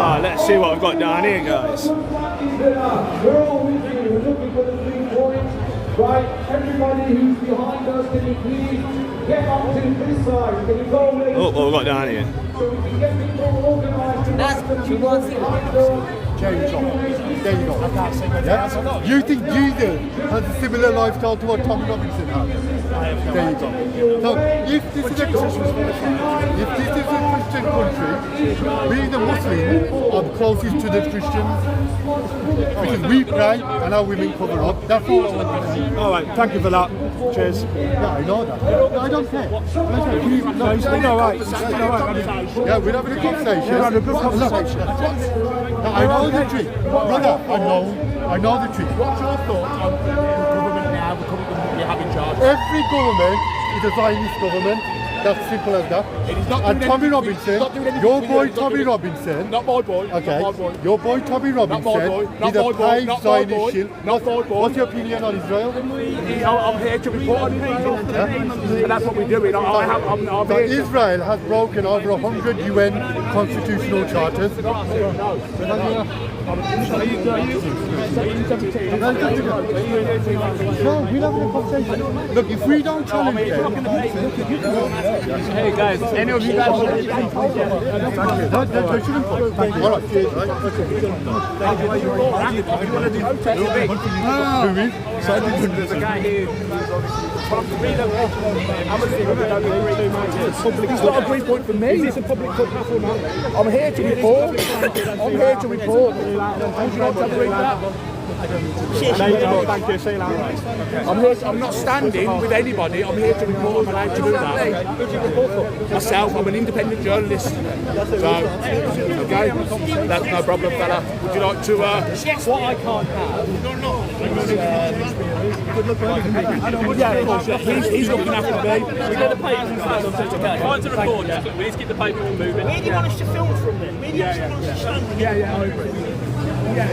Oh, let's see what we've got down here, guys. We're all with you. We're looking for the 3 points. Right, everybody who's behind us, can you please get up to this side? Can you go away? Oh, what we've got down here. So we can get people organised. That's what you want to There you go. I can't say what else. You think Jesus has a similar lifestyle to what Tommy Robinson has? There you go. So if this is a Christian country, we the Muslims are closest to the Christians because we pray and our women cover up. That's all I want to say. All right, thank you for that. Cheers. Yeah, I know that. I don't care. No, it's been all right. It's been all right. Yeah, we're having a conversation. We're having a good conversation. I know the trick. Brother, I know the trick. What's your thoughts on the government now, the government we have in charge? Every government is a Zionist government. That's simple as that. He's not And doing Tommy anything- Robinson, he's not doing anything your for boy you, he's not Tommy doing- Robinson. Not my boy. Okay, Not my boy. your boy Tommy Robinson. Not my boy. Not He's a my boy. paid Not my boy. Zionist shield. Not my boy. What's your opinion on Israel? I'm here to report on Israel. And that's what we're doing. I'm So here to... Israel has broken over 100 UN constitutional charters. No, we're having a conversation. Look, if we don't challenge them... Hey guys, any of you guys... All right, cheers. There's a guy here It's not a green point for me. It's a public footpath. I'm here to report. I'm here to report. Would you like to agree with that? Thank you. See you later. I'm not standing with anybody. I'm here to report. I'm allowed to do that. Myself, I'm an independent journalist. So, okay, that's no problem, fella. Would you like to? What I can't have. Yeah, of course. He's looking after me. We got the paper. Fine to record. We need to keep the paper moving. Where do you want us to film from then? Where do you want us to stand? Yeah, I agree. Yeah.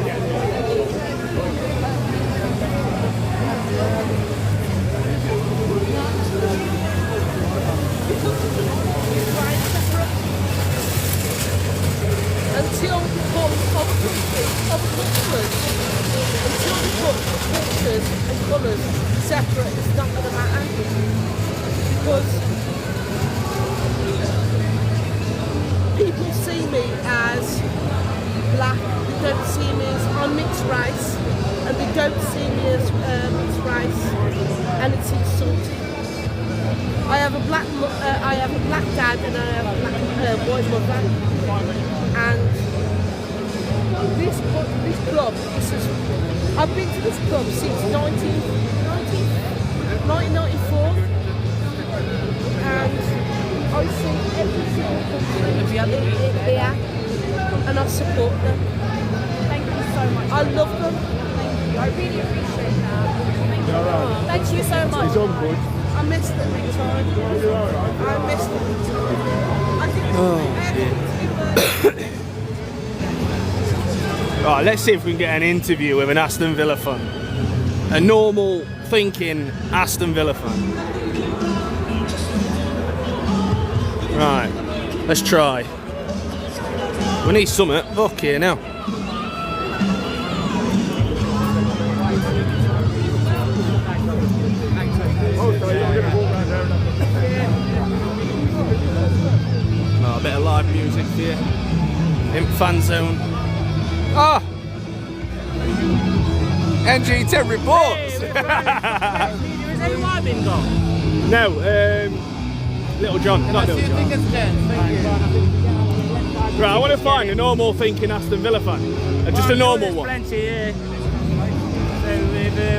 Until we put pictures and colours separate, it's not going to matter. Because people see me as black, they don't see me as I'm mixed race, and they don't see me as mixed race, and it's insulting. I have a black dad and I have a black white mother. And this club, I've been to this club since 1994, and I see every single country here, and I support them. Thank you so much. I love them. I really appreciate that. Thank you so much. He's on board. I miss them big time. I miss them big time. I didn't Right, let's see if we can get an interview with an Aston Villa fan. A normal thinking Aston Villa fan. Right, let's try. We need something. Fuck here now. Oh, a bit of live music here. In fan zone. Ah! NG10 reports! Is anyone been gone? No, Little John, not Little John. Right, I want to find a normal thinking Aston Villa fan. Just a normal one. Plenty here. So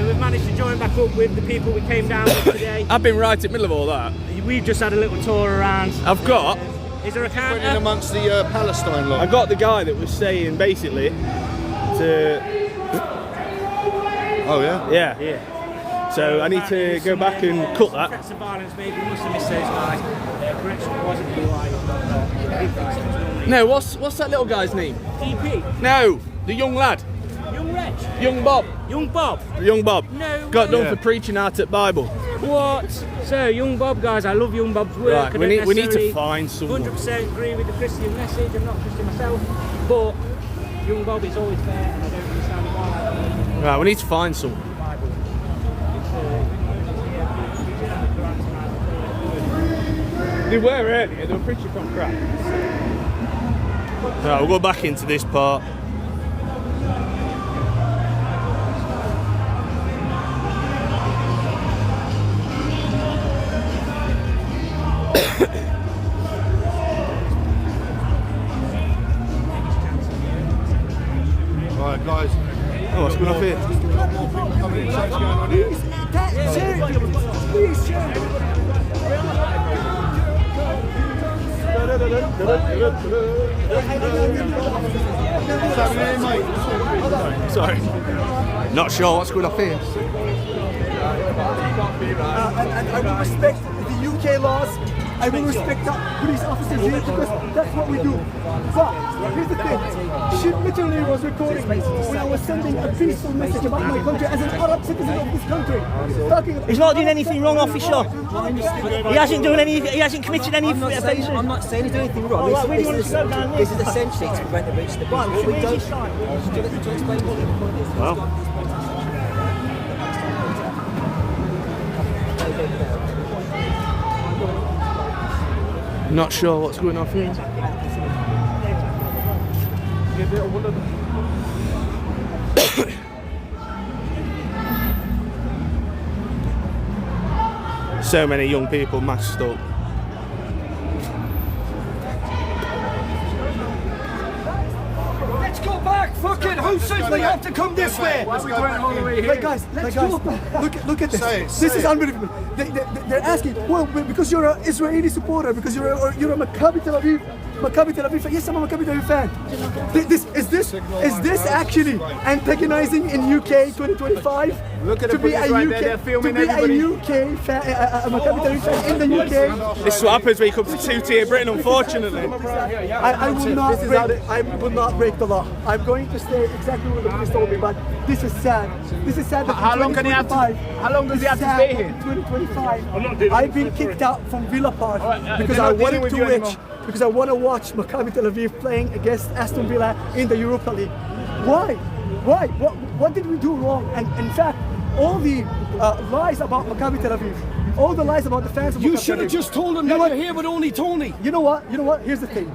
we've managed to join back up with the people we came down with today. I've been right in the middle of all that. We've just had a little tour around. I've got... Is there a counter? In amongst the Palestine lot. I got the guy that was saying basically to... Oh yeah? Yeah. So I need to go back and cut that. Threats of violence, maybe we must have missed those guys. Correction wasn't blue-eyed. No, what's that little guy's name? DP. No, the young lad. Young Reg. Young Bob. Young Bob. Young Bob. No. Got done way. for preaching out at Bible. What? So, Young Bob, guys, I love Young Bob's work. Right, we need to find someone. 100% agree with the Christian message. I'm not Christian myself, but Young Bob is always fair, and I don't understand why. Right, we need to find someone. They were earlier, they were preaching from crap. Right, we'll go back into this part. Right, guys. Oh, what's going on here? Sorry. Not sure what's going on here. And I will respect the UK laws I will respect the police officers here because that's what we do. But here's the thing. She literally was recording me when I was sending a peaceful message about my country as an Arab citizen of this country. He's not doing anything wrong, officer. He hasn't done any. He hasn't committed any offences. I'm not saying he's doing anything wrong. This is essentially to prevent the breach of the ban. What we don't. Do you explain what the point is? Well. Not sure what's going on here. So many young people masked up. Let's go back! Fucking who says we have to come this way? We went all the way here. Like guys, look at this. This is unbelievable. They're asking, well, because you're an Israeli supporter, because you're a Maccabi Tel Aviv. Maccabi Tel Aviv fan. Yes, I'm a Maccabi Tel Aviv fan. Is this actually antagonizing in UK 2025? Look at the police right there, they're filming everybody. To be a UK fan, a Maccabi Tel Aviv fan in the UK. This is what happens when you come to two-tier Britain, unfortunately. I will not break the law. I'm going to stay exactly where the police told me, but this is sad. This is sad that How long can he have to? How long does he have to stay here? 2025. I've been kicked out from Villa Park because I wanted to because I want to watch Maccabi Tel Aviv playing against Aston Villa in the Europa League. Why? Why? What did we do wrong? And in fact, all the lies about Maccabi Tel Aviv, all the lies about the fans of Maccabi Tel Aviv. You should have just told them that you're here with only Tony. You know what? Here's the thing.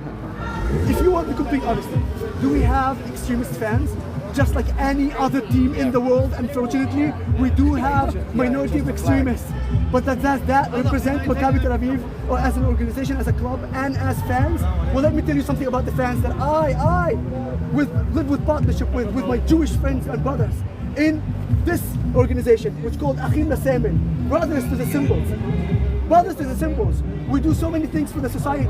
If you want the complete honesty, do we have extremist fans? Just like any other team in the world, unfortunately, we do have minority of extremists. But does that represent Maccabi Tel Aviv or as an organization, as a club, and as fans? Well, let me tell you something about the fans that I live with partnership with my Jewish friends and brothers in this organization, which is called Achim Lasemen, Brothers to the Symbols. Brothers to the Symbols. We do so many things for the society,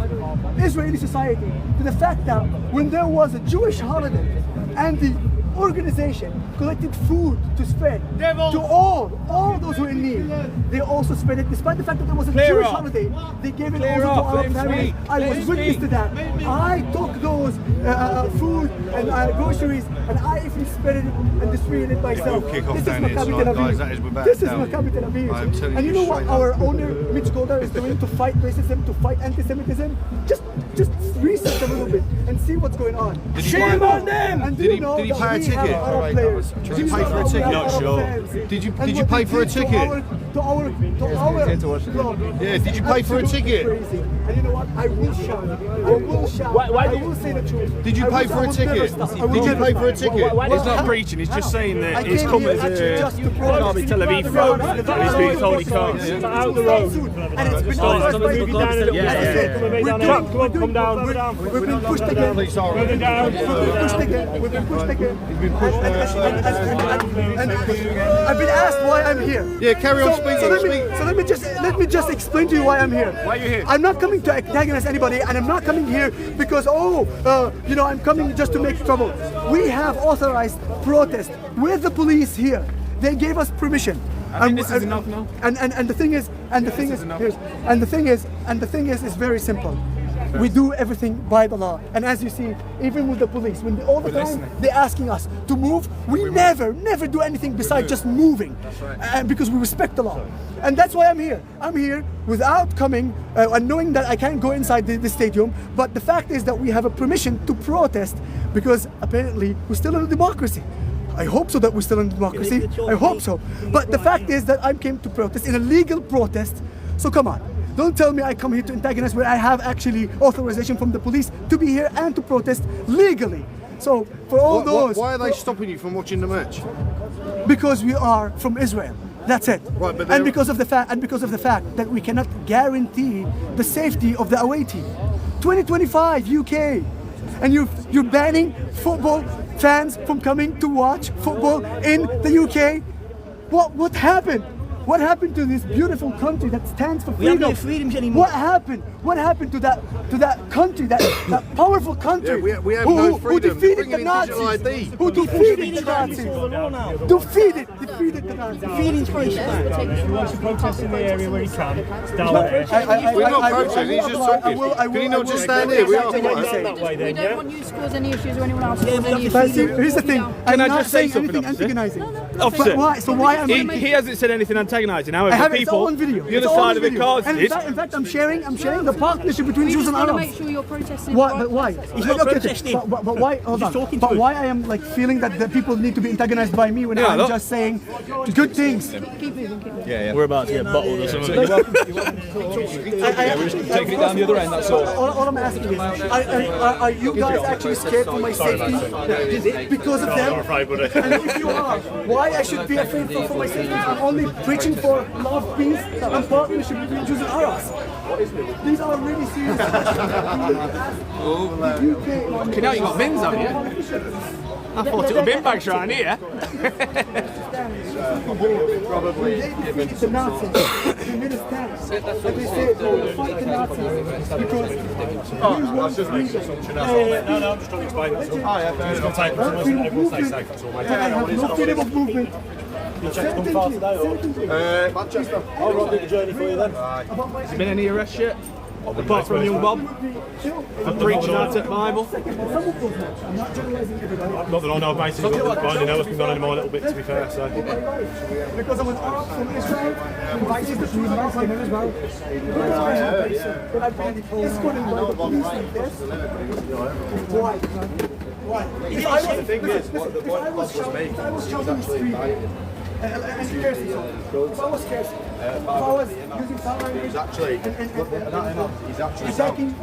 Israeli society, to the fact that when there was a Jewish holiday and the organization collected food to spread to all those who are in need. They also spread it, despite the fact that there was a Jewish holiday. They gave it also to our families. I was witness to that. I took those food and groceries, and I even spread it and distributed it myself. This is Maccabi Tel Aviv. This is Maccabi Tel Aviv. And you know what our owner, Mitch Golder, is doing to fight racism, to fight anti-Semitism? Just research a little bit and see what's going on. Shame on them! And Did he pay a ticket? Did you pay for a ticket? Not sure. Did you pay for a ticket? To our club. Yeah, did you pay for a ticket? And you know what? I will shout. I will say the truth. Did you pay for a ticket? Did you pay for a ticket? He's not preaching, he's just saying that he's come as a Maccabi Tel Aviv fan and he's being told he can't. Out the road. And it's been Come down. We've been pushed again. We've been pushed again. And I've been asked why I'm here. Yeah, carry on speaking. So let me just explain to you why I'm here. Why are you here? I'm not coming to antagonize anybody, and I'm not coming here because I'm coming just to make trouble. We have authorized protest with the police here. They gave us permission. I think this is enough now. And the thing is very simple. We do everything by the law, and as you see, even with the police, when all the time they're asking us to move, we never do anything besides just moving, because we respect the law, and that's why I'm here. I'm here without coming and knowing that I can't go inside the stadium. But the fact is that we have a permission to protest because apparently we're still in a democracy. I hope so that we're still in democracy. I hope so. But the fact is that I came to protest in a legal protest. So come on. Don't tell me I come here to antagonize where I have actually authorization from the police to be here and to protest legally. So for all those... Why are they stopping you from watching the match? Because we are from Israel. That's it. Right, but and because of the fact that we cannot guarantee the safety of the away team. 2025 UK. And you're banning football fans from coming to watch football in the UK? What happened? What happened to this beautiful country that stands for freedom? We have no freedoms anymore. What happened? What happened to that country, that powerful country Yeah, we have no freedom. who defeated the digital ID. Who defeated the Nazis? Defeated the Nazis. Feeding Christ. He wants to protest in the area where he can. It's down there. We're not protesting, he's just talking. Can he not just stand here? We are. We don't want you to cause any issues or anyone else to cause any But issues. see, here's the thing. Can I'm I not just say saying something, anything officer? antagonizing. Officer, But why? So why am I? he hasn't said anything antagonising. However, I have it's people, all on video. the other It's all side on of the video. cars And did. in fact, I'm sharing the partnership between We Jews just and want to Arabs. make sure you're protesting. Why? the But right why? process. He's not protesting. But why? Hold on. talking to But us. why I am like feeling that the people need to be antagonized by me when Yeah, I'm look. just saying good things. Keep moving, keep moving. We're about to get bottled or something. We're just taking it down the other end. That's all. All I'm asking is, are you guys actually scared for my safety because of them? And if you are, why I should be afraid for my safety? I'm only preaching for love, peace, and partnership between Jews and Arabs. These are really serious. You know you got bins, have you? I thought it was bin bags around here. Probably. They defeated the Nazis. They made a stand. And they said, we'll fight the Nazis because That's just makes assumption. no, I'm just trying to explain that. I have no freedom of movement. You checked them far today or? Manchester. I'll run the journey for you then. Has there been any arrests yet? Apart from young Bob? For preaching out at Bible? Some of those ones. I'm not generalizing everybody. Not that I know, basically, but I know it's been going on in my little bit, to be fair, so. Because I was Arab from Israel, invited to be invited him as well. But I've been escorted by the police like this. Why? Why? If I was shouting the street, and cursing, if I was cursing, if I was using foul language, He's actually attacking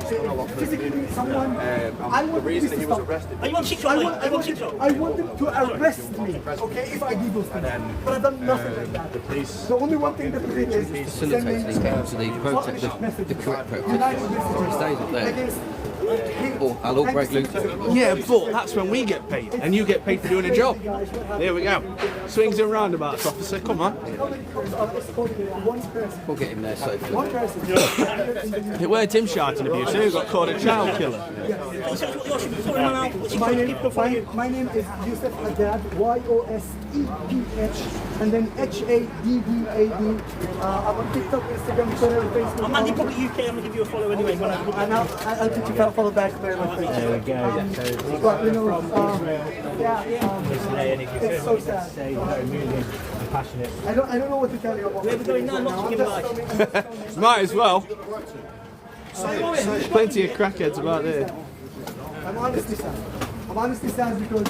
physically someone, I want this to stop. I want them to arrest me, okay, if I do those things. But I've done nothing like that. The only one thing that we did is facilitates the account, so the correct protest stays up there. Or I'll all break loose. Yeah, but that's when we get paid, and you get paid for doing a job. There we go. Swings and roundabouts, officer. Come on. We'll get him there safely. It weren't him shouting abuse. He got called a child killer. My name is Yusuf Haddad, YOSEPH, and then HADDAD. I'm on TikTok, Instagram, Twitter, Facebook. I'm Andy Public UK. I'm gonna give you a follow anyway. When I'll put you follow back there. There we go. But you know, it's so sad. I don't know what to tell you about. Where are we going now? Not to give life. Might as well. There's plenty of crackheads about there. I'm honestly sad. I'm honestly sad because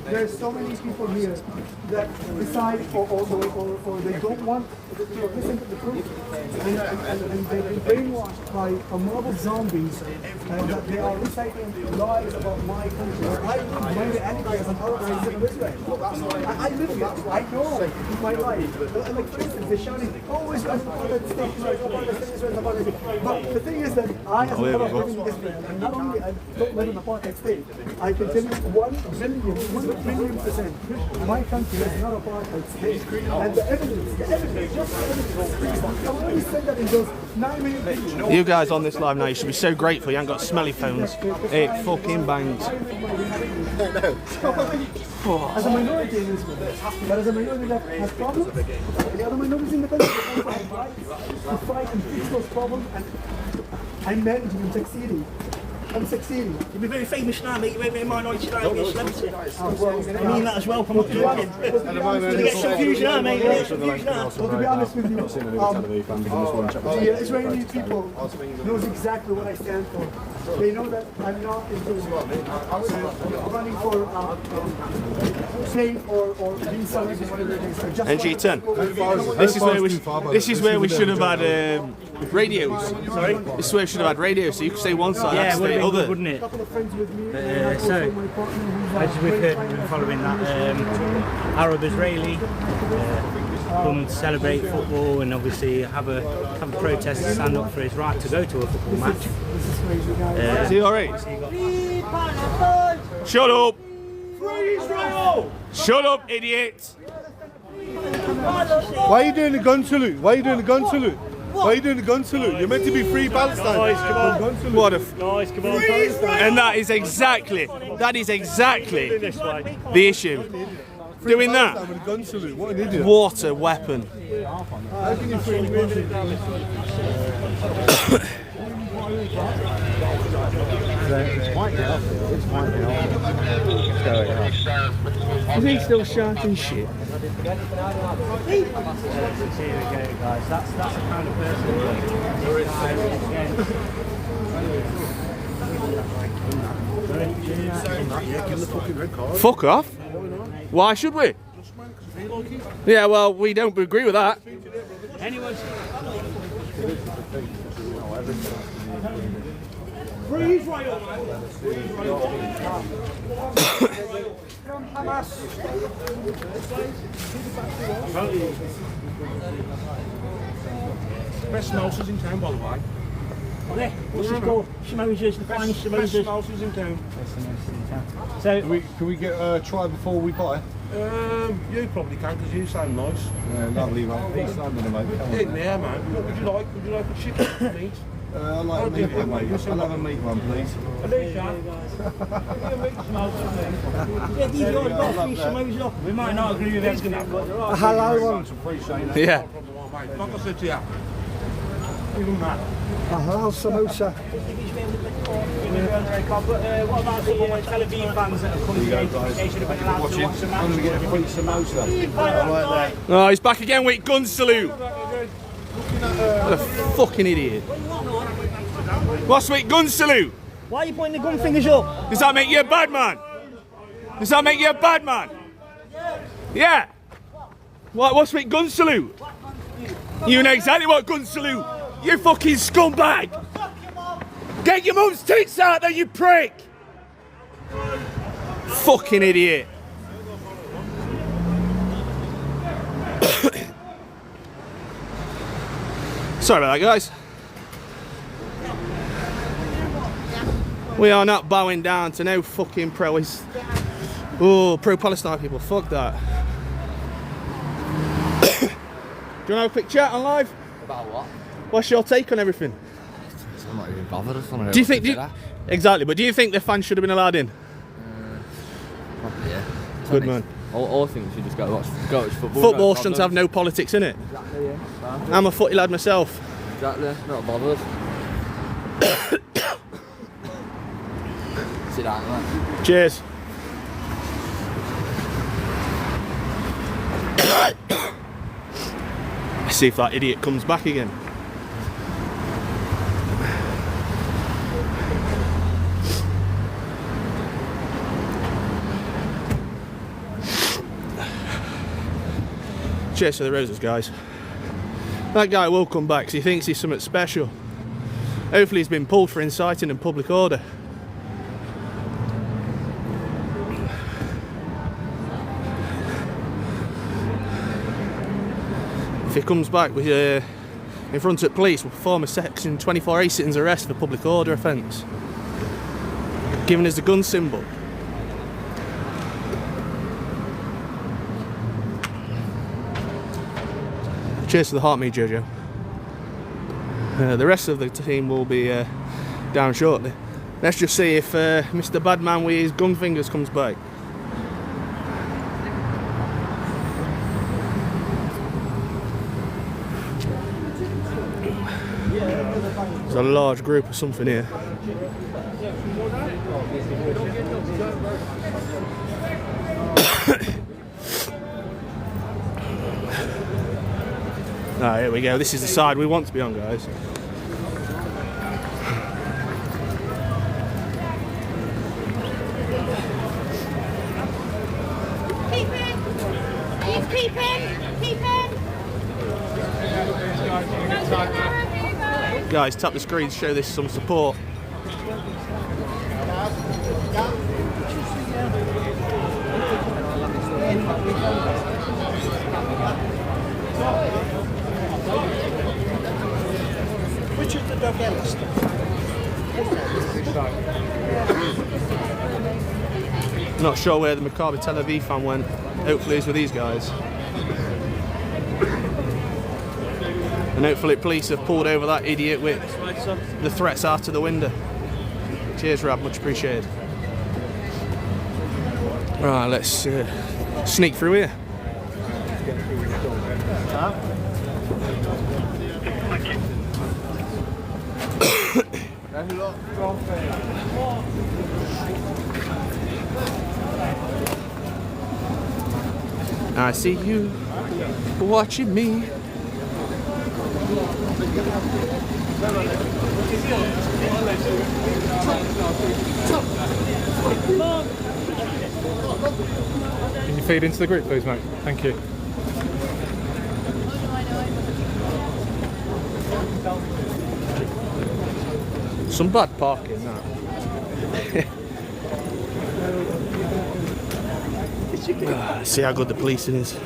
there are so many people here that decide or they don't want to listen to the truth. And they've been brainwashed by a mob of zombies and that they are reciting lies about my country. I live my reality as an Arab citizen of Israel. I live it. I know my life. Like for instance, they're shouting, oh, Israel is apartheid state, Israel is apartheid state. But the thing is that I, as an Arab living in Israel, and not only I don't live in an apartheid state, I can tell you 1 billion%, my country is not apartheid state. And the evidence, just evidence. I've already said that in those 9 minutes. You guys on this live now, you should be so grateful you haven't got smelly phones. It fucking bangs. As a minority in Israel, but as a minority that has problems, the other minorities in the country also have rights to fight and fix those problems, and I'm managing and succeeding. I'm succeeding. You'll be very famous now, mate. You're very minority now, you're a celebrity. I mean that as well, I'm not joking. You get some views now, mate. You get some views now. Well, to be honest with you, the Israeli people knows exactly what I stand for. They know that I'm not into running for fame or being celebrated, whatever it is. NG10. This is where we should have had radios. Sorry? This is where we should have had radios, so you could say one side, I could say the other. Wouldn't it? So, as we've heard, we've been following that Arab-Israeli come to celebrate football and obviously have a protest and stand up for his right to go to a football match. Is he alright? Shut up! Free Israel! Shut up, idiot! Why are you doing the gun salute? Why are you doing the gun salute? Why are you doing a gun salute? You're meant to be free Palestine. Guys, come on. Gun salute. What a Guys, come on. and that is exactly This way. the issue. Doing that. Palestine with a gun salute. What an idiot. What a weapon. How can you free Is he still shouting shit? Here we go, guys. That's the kind of person Fuck off. Why should we? Yeah, well, we don't agree with that. Freeze right up. Best samosas in town, by the way. There, what's it called? Samosas, the finest Best samosas. samosas in town. So, Can we get a try before we buy? You probably can because you sound nice. Yeah, lovely, mate. Peace, I'm gonna make. Come on. In there, man. What would you like? Would you like a chicken meat? I like a meat one, mate. I'll have a meat one, please. yeah, these are got free samosa. We might not agree with everything, but there are. Hello one. Yeah. Like I said to you. Even that. Hello samosa. What about the Tel Aviv fans that have come here? They should have been allowed to watch the match. I'm gonna get a free samosa. Right there. Oh, he's back again with gun salute. What a fucking idiot. What's with gun salute? Why are you pointing the gun fingers up? Does that make you a bad man? Does that make you a bad man? Yeah. What's with gun salute? You know exactly what gun salute. You fucking scumbag. Get your mum's tits out there, you prick. Fucking idiot. Sorry about that, guys. We are not bowing down to no fucking pro-Palestine people. Fuck that. Do you want to have a quick chat on live? About what? What's your take on everything? I'm not even bothered. I just want to Do you think? Exactly, but do you think the fans should have been allowed in? Probably, yeah. Good man. All things should just go watch football. Football shouldn't have no politics in it. Exactly, yeah. I'm a footy lad myself. Exactly. Not bothered. Sit down, mate. Cheers. See if that idiot comes back again. Cheers to the roses, guys. That guy will come back because he thinks he's something special. Hopefully he's been pulled for inciting in public order. If he comes back with in front of police, will perform a section 24A citizens arrest for public order offence, giving us the gun symbol. Cheers to the heart, me, Jojo. The rest of the team will be down shortly. Let's just see if Mr. Badman with his gun fingers comes back. There's a large group of something here. Ah, here we go. This is the side we want to be on, guys. Keep in! Keep in! Keep in! Guys, tap the screen to show this some support. Which is the dog Ellis? Not sure where the Maccabi Tel Aviv fan went. Hopefully it's with these guys. And hopefully police have pulled over that idiot with the threats out of the window. Cheers, Rab, much appreciated. Right, let's sneak through here. I see you watching me. Can you feed into the group, please, mate? Thank you. Some bad parking, that. See how good the policing is.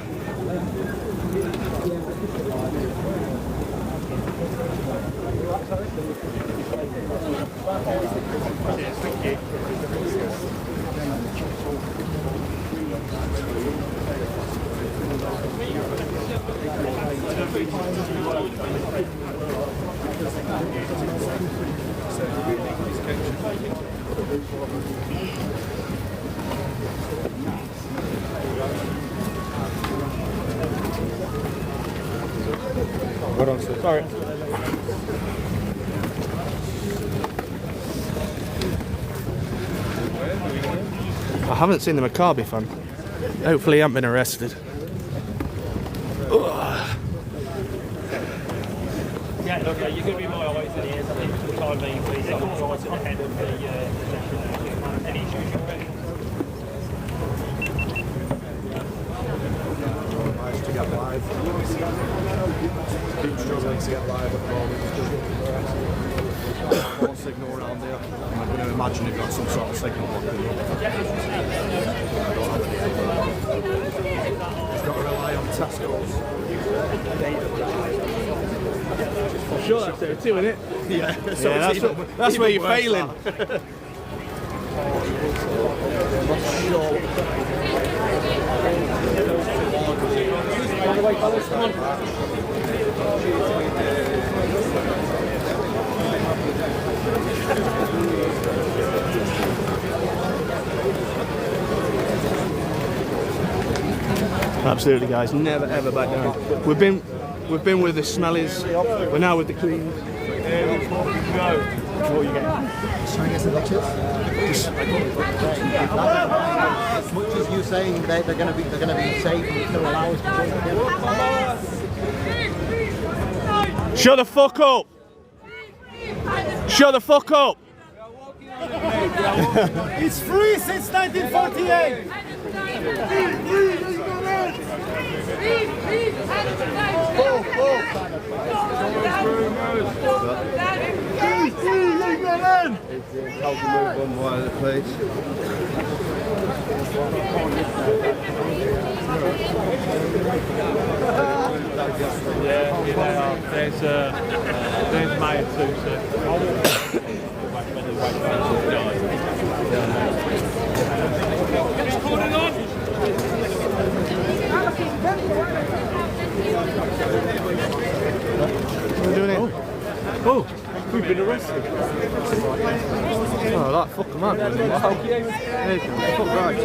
Hold on, sir. Sorry. I haven't seen the Maccabi fan. Hopefully he hasn't been arrested. Ugh. Yeah, look, you're going to be my eyes and ears, I think, for the time being, please. I'm right at the head of the session. Any issues you're ready? To get live. Keep struggling to get live at the moment. More signal around here. I'm going to imagine you've got some sort of signal blocking. You've got to rely on Tesco's. I'm sure that's there too, isn't it? Yeah, that's where you're failing. Absolutely, guys. Never ever back down. We've been with the smellies. We're now with the cleans. What are you getting? Just trying to get some pictures. As much as you saying they're going to be safe and still allow us to Shut the fuck up! Shut the fuck up! It's free since 1948! How to move on by the place. There's Maya too, sir. What are we doing here? Oh, we've been arrested. Oh, that fuck them up. Fuck right.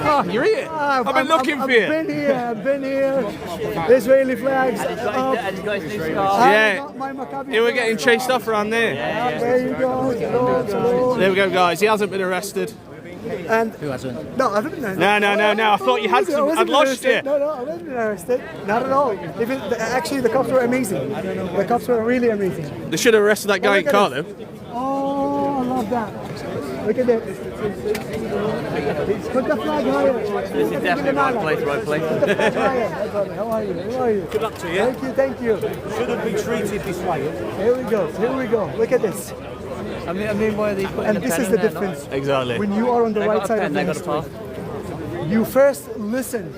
Oh, you're here. I've been looking for you. I've been here. Israeli flags. Yeah. You were getting chased off around there. There you go. There we go, guys. He hasn't been arrested. And who hasn't? No, I haven't. No. I thought you had some. I'd lost you. No, I wasn't arrested. Not at all. Actually, the cops were amazing. The cops were really amazing. They should have arrested that guy in car, though. Oh, I love that. Look at this. Put the flag higher. This is definitely right place. How are you? Good luck to you. Thank you. Shouldn't be treated this way. Here we go. Look at this. I mean, why are they putting And this is the difference. Exactly. When you are on the right side of the history, you first listen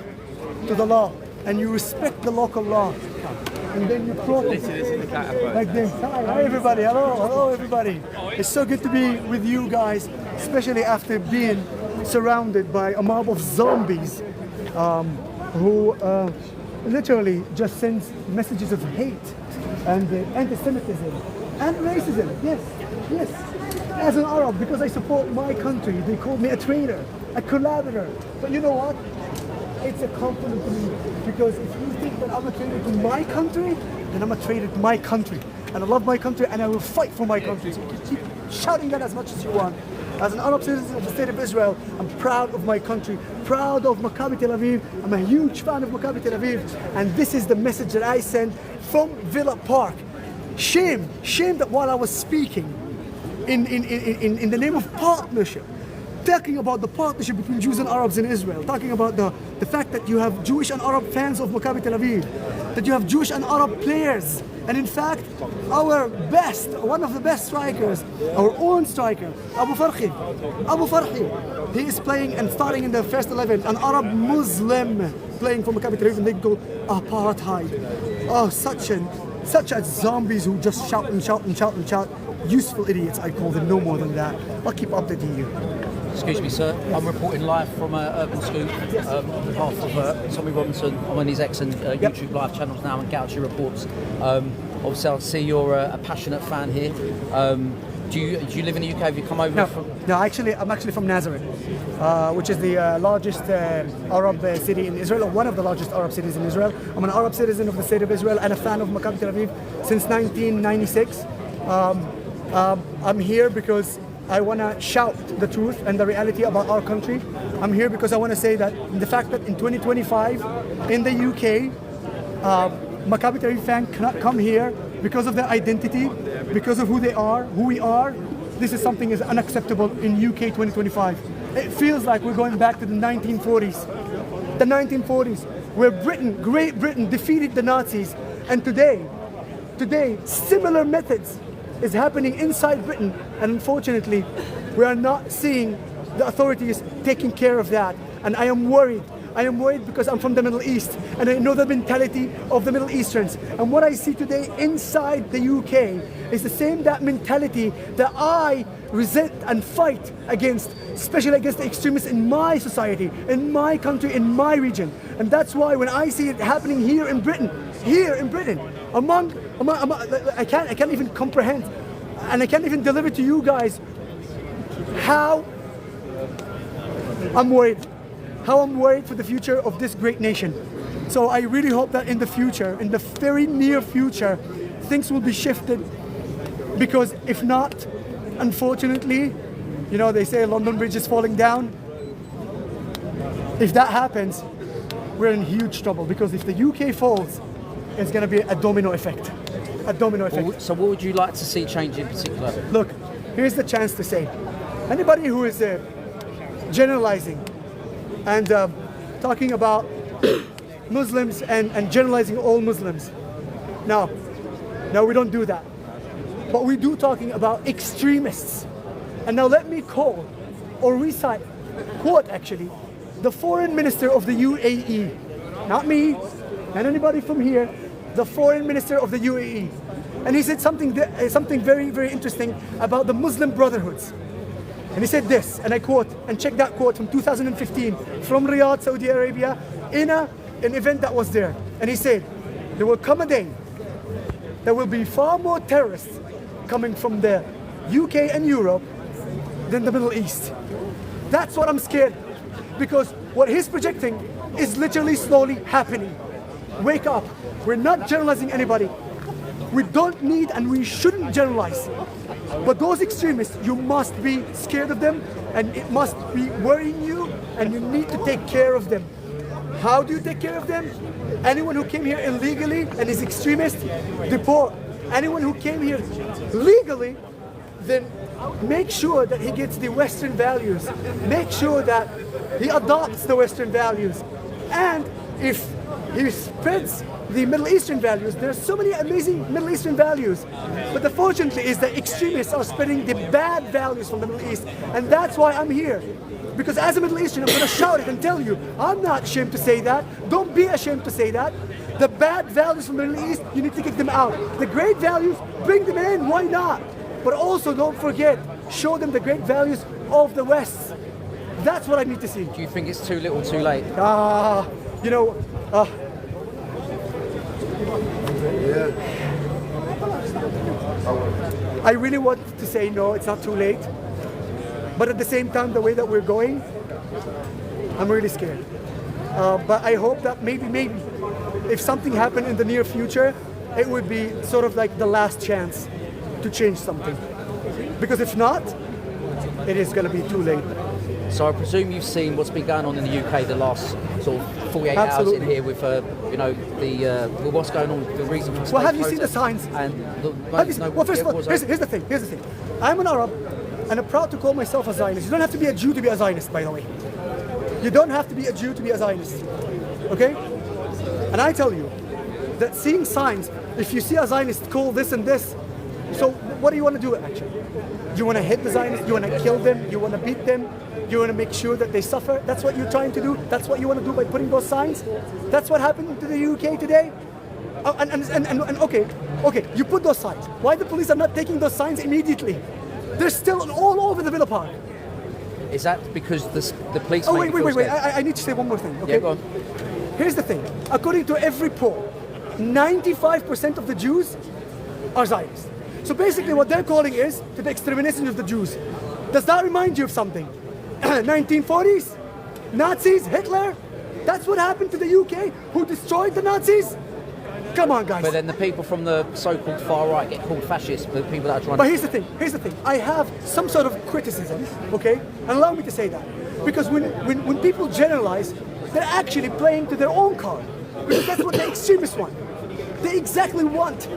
to the law and you respect the local law. And then you protest like this. Hi everybody. Hello everybody. It's so good to be with you guys, especially after being surrounded by a mob of zombies who literally just sends messages of hate and anti-Semitism and racism. Yes, yes. As an Arab, because I support my country, they call me a traitor, a collaborator. But you know what? It's a compliment to me, because if you think that I'm a traitor to my country, then I'm a traitor to my country. And I love my country and I will fight for my country. So you can keep shouting that as much as you want. As an Arab citizen of the state of Israel, I'm proud of my country, proud of Maccabi Tel Aviv. I'm a huge fan of Maccabi Tel Aviv. And this is the message that I send from Villa Park. Shame that while I was speaking in the name of partnership, talking about the partnership between Jews and Arabs in Israel, talking about the fact that you have Jewish and Arab fans of Maccabi Tel Aviv, that you have Jewish and Arab players, and in fact, one of the best strikers, our own striker, Abu Farhi, he is playing and starting in the first 11, an Arab Muslim playing for Maccabi Tel Aviv, and they go apartheid. Oh, such as zombies who just shout and shout and shout and shout. Useful idiots, I call them, no more than that. I'll keep updating you. Excuse me, sir. I'm reporting live from Urban Scoop on behalf of Tommy Robinson. I'm on his excellent YouTube live channels now and Gouchy Reports. Obviously, I see you're a passionate fan here. Do you live in the UK? Have you come over? No, I'm actually from Nazareth, which is the largest Arab city in Israel, or one of the largest Arab cities in Israel. I'm an Arab citizen of the state of Israel and a fan of Maccabi Tel Aviv since 1996. I'm here because I want to shout the truth and the reality about our country. I'm here because I want to say that the fact that in 2025 in the UK, Maccabi Tel Aviv fan cannot come here because of their identity, because of who they are, who we are. This is something is unacceptable in UK 2025. It feels like we're going back to the 1940s. The 1940s, where Great Britain defeated the Nazis, and today, similar methods is happening inside Britain, and unfortunately, we are not seeing the authorities taking care of that. And I am worried. I am worried because I'm from the Middle East, and I know the mentality of the Middle Easterns. And what I see today inside the UK is the same that mentality that I resent and fight against, especially against the extremists in my society, in my country, in my region. And that's why when I see it happening here in Britain, I can't even comprehend, and I can't even deliver to you guys how I'm worried for the future of this great nation. So I really hope that in the future, in the very near future, things will be shifted, because if not, unfortunately, they say London Bridge is falling down. If that happens, we're in huge trouble, because if the UK falls, it's going to be a domino effect. A domino effect. So what would you like to see change in particular? Look, here's the chance to say, anybody who is generalizing and talking about Muslims and generalizing all Muslims, no, we don't do that. But we do talking about extremists. And now let me quote actually, the foreign minister of the UAE, not me, not anybody from here, the foreign minister of the UAE. And he said something very, very interesting about the Muslim brotherhoods. And he said this, and I quote, and check that quote from 2015 from Riyadh, Saudi Arabia, in an event that was there. And he said, there will come a day, there will be far more terrorists coming from the UK and Europe than the Middle East. That's what I'm scared, because what he's projecting is literally slowly happening. Wake up. We're not generalizing anybody. We don't need and we shouldn't generalize. But those extremists, you must be scared of them, and it must be worrying you, and you need to take care of them. How do you take care of them? Anyone who came here illegally and is extremist, deport. Anyone who came here legally, then make sure that he gets the Western values. Make sure that he adopts the Western values. And if he spreads the Middle Eastern values, there are so many amazing Middle Eastern values. But unfortunately is that extremists are spreading the bad values from the Middle East. And that's why I'm here. Because as a Middle Eastern, I'm going to shout it and tell you, I'm not ashamed to say that. Don't be ashamed to say that. The bad values from the Middle East, you need to get them out. The great values, bring them in, why not? But also don't forget, show them the great values of the West. That's what I need to see. Do you think it's too little too late? I really want to say no, it's not too late. But at the same time, the way that we're going, I'm really scared. But I hope that maybe, if something happened in the near future, it would be sort of like the last chance to change something. Because if not, it is going to be too late. So I presume you've seen what's been going on in the UK the last sort of 48 Absolutely. hours in here with, what's going on, the reason for Well, have you protest seen the signs? And Well, first of all, here's the thing. I'm an Arab, and I'm proud to call myself a Zionist. You don't have to be a Jew to be a Zionist, by the way. You don't have to be a Jew to be a Zionist, okay? And I tell you that seeing signs, if you see a Zionist call this and this, so what do you want to do actually? You want to hit the Zionists? You want to kill them? You want to beat them? You want to make sure that they suffer? That's what you're trying to do? That's what you want to do by putting those signs? That's what happened to the UK today? Okay, you put those signs. Why the police are not taking those signs immediately? They're still all over the Villa Park. Is that because the police? Oh wait! I need to say one more thing. Okay. Yeah, go on. Here's the thing. According to every poll, 95% of the Jews are Zionists. So basically, what they're calling is to the extermination of the Jews. Does that remind you of something? 1940s, Nazis, Hitler. That's what happened to the UK. Who destroyed the Nazis? Come on, guys. But then the people from the so-called far right get called fascists. The people that are trying. But here's the thing. I have some sort of criticism, okay? And allow me to say that. Because when people generalize, they're actually playing to their own card. Because that's what the extremists want. They exactly want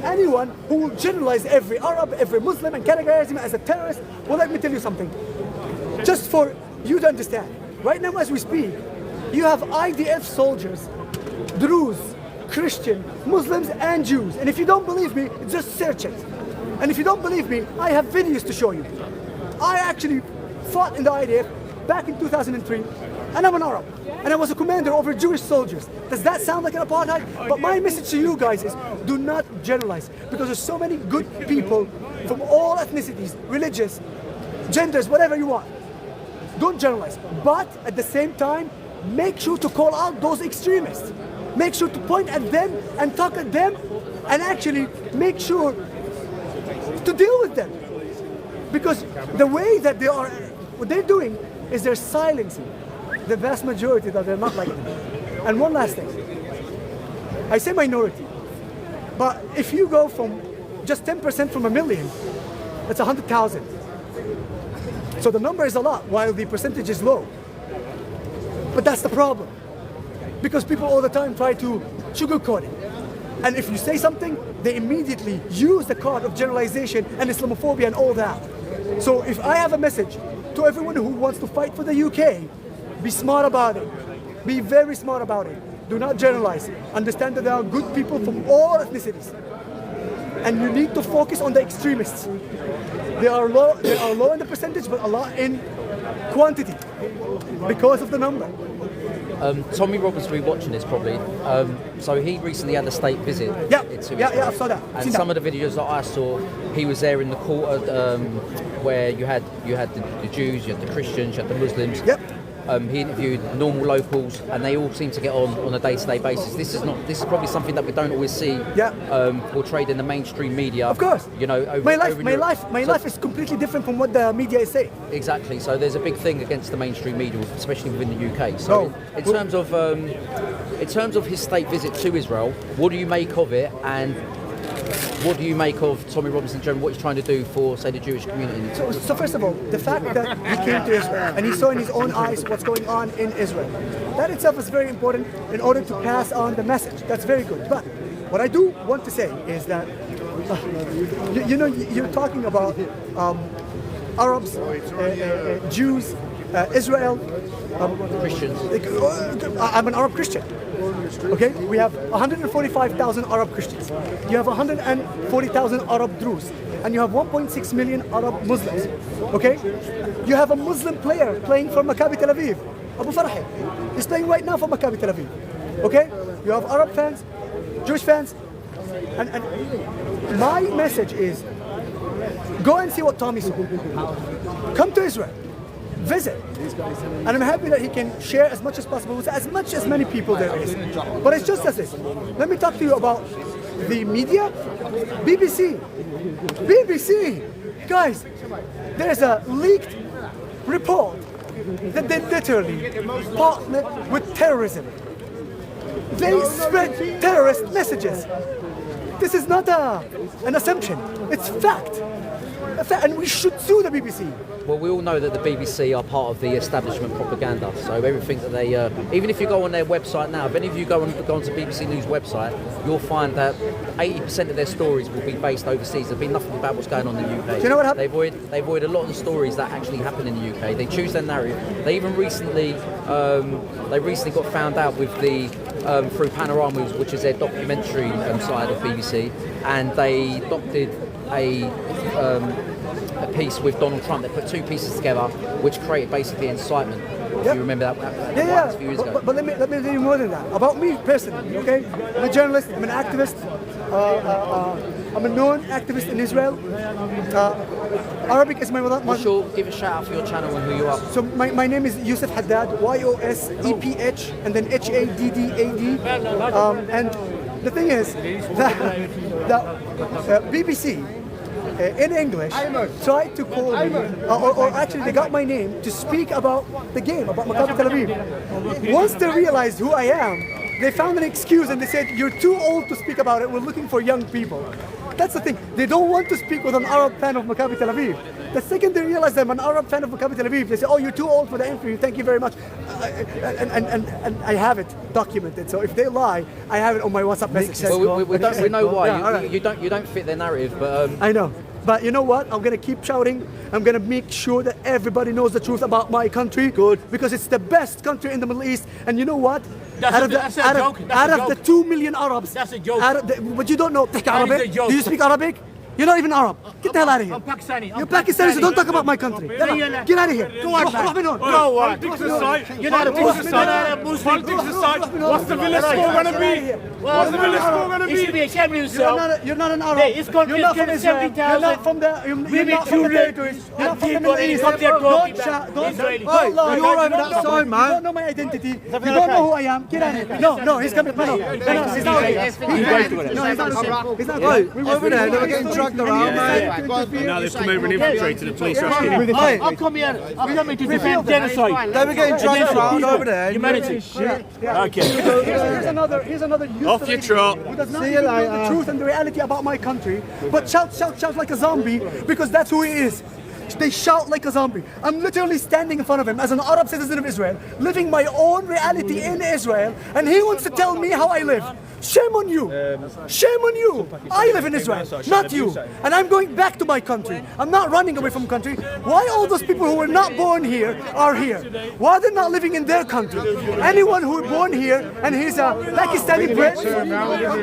anyone who will generalize every Arab, every Muslim, and categorize him as a terrorist. Well, let me tell you something. Just for you to understand. Right now, as we speak, you have IDF soldiers, Druze, Christian, Muslims, and Jews. And if you don't believe me, just search it. And if you don't believe me, I have videos to show you. I actually fought in the IDF back in 2003, and I'm an Arab. And I was a commander over Jewish soldiers. Does that sound like an apartheid? But my message to you guys is do not generalize, because there's so many good people from all ethnicities, religious, genders, whatever you want. Don't generalize. But at the same time, make sure to call out those extremists. Make sure to point at them and talk at them, and actually make sure to deal with them. Because the way that they are, what they're doing is they're silencing the vast majority that they're not like them. And one last thing. I say minority, but if you go from just 10% from a million, that's 100,000. So the number is a lot, while the percentage is low. But that's the problem. Because people all the time try to sugarcoat it. And if you say something, they immediately use the card of generalization and Islamophobia and all that. So if I have a message to everyone who wants to fight for the UK, be smart about it. Be very smart about it. Do not generalize. Understand that there are good people from all ethnicities. And you need to focus on the extremists. They are low in the percentage, but a lot in quantity because of the number. Tommy Roberts will be watching this probably. So he recently had a state visit. Yeah, I saw that. And some of the videos that I saw, he was there in the quarter where you had the Jews, you had the Christians, you had the Muslims. Yep. He interviewed normal locals, and they all seem to get on a day-to-day basis. This is probably something that we don't always see portrayed in the mainstream media. Of course. You know, my life is completely different from what the media is saying. Exactly. So there's a big thing against the mainstream media, especially within the UK. So in terms of his state visit to Israel, what do you make of it, and what do you make of Tommy Robinson in general, what he's trying to do for, say, the Jewish community? So first of all, the fact that he came to Israel and he saw in his own eyes what's going on in Israel, that itself is very important in order to pass on the message. That's very good. But what I do want to say is that, you're talking about Arabs, Jews, Israel, Christians. I'm an Arab Christian. Okay, we have 145,000 Arab Christians. You have 140,000 Arab Druze, and you have 1.6 million Arab Muslims. Okay, you have a Muslim player playing for Maccabi Tel Aviv, Abu Farhi. He's playing right now for Maccabi Tel Aviv. Okay, you have Arab fans, Jewish fans, and my message is: go and see what Tommy saw. Come to Israel. Visit, and I'm happy that he can share as much as possible with as many people there is. But it's just as this. Let me talk to you about the media? BBC. Guys, there's a leaked report that they literally partnered with terrorism. They spread terrorist messages. This is not an assumption. It's fact. And we should sue the BBC. Well, we all know that the BBC are part of the establishment propaganda. So everything that they, even if you go on their website now, if any of you go onto BBC News website, you'll find that 80% of their stories will be based overseas. There'll be nothing about what's going on in the UK. Do you know what happened? They avoid a lot of the stories that actually happen in the UK. They choose their narrative. They even recently, got found out with the through Panorama, which is their documentary side of BBC, and they adopted a piece with Donald Trump. They put two pieces together, which created basically incitement. If you remember that a few years ago. But let me tell you more than that. About me personally, okay? I'm a journalist, I'm an activist, I'm a known activist in Israel. Arabic is my mother. Sure, give a shout out for your channel and who you are. So my name is Yusuf Haddad, YOSEPH, and then HADDAD. And the thing is that BBC in English tried to call me, or actually they got my name to speak about the game, about Maccabi Tel Aviv. Once they realized who I am, they found an excuse and they said, you're too old to speak about it, we're looking for young people. That's the thing, they don't want to speak with an Arab fan of Maccabi Tel Aviv. The second they realize I'm an Arab fan of Maccabi Tel Aviv, they say, oh, you're too old for the interview, thank you very much. And I have it documented, so if they lie, I have it on my WhatsApp message. Well, we know why. Yeah, you don't fit their narrative, but... I know. But you know what? I'm going to keep shouting. I'm going to make sure that everybody knows the truth about my country. Good. Because it's the best country in the Middle East. And you know what? Out of the 2 million Arabs. That's a joke. But you don't know Arabic. Do you speak Arabic? You're not even Arab. Get the hell out of here. I'm Pakistani. You're Pakistani, so don't talk about my country. Get out of here. Go on, man. Go on. Politics aside. You're not a Muslim. Politics aside. What's the village score going to be? What's the village score going to be? You're not an Arab. You're not from Israel. You're not from the territories. You're not from the Middle East. Don't lie. You're over that side, man. You don't know my identity. You don't know who I am. Get out of here. No, he's coming. No, he's not here. He's not here. We're over there. They're getting dragged around, mate. Now they've come over and infiltrated the police. I've come here to defend genocide. They were getting dragged around over there. Humanity. Okay. Here's another Off your trot. who does not even know the truth and the reality about my country, but shout like a zombie because that's who he is. They shout like a zombie. I'm literally standing in front of him as an Arab citizen of Israel, living my own reality in Israel, and he wants to tell me how I live. Shame on you. Shame on you. I live in Israel, not you. And I'm going back to my country. I'm not running away from country. Why all those people who were not born here are here? Why are they not living in their country? Anyone who is born here and he's a Pakistani bred,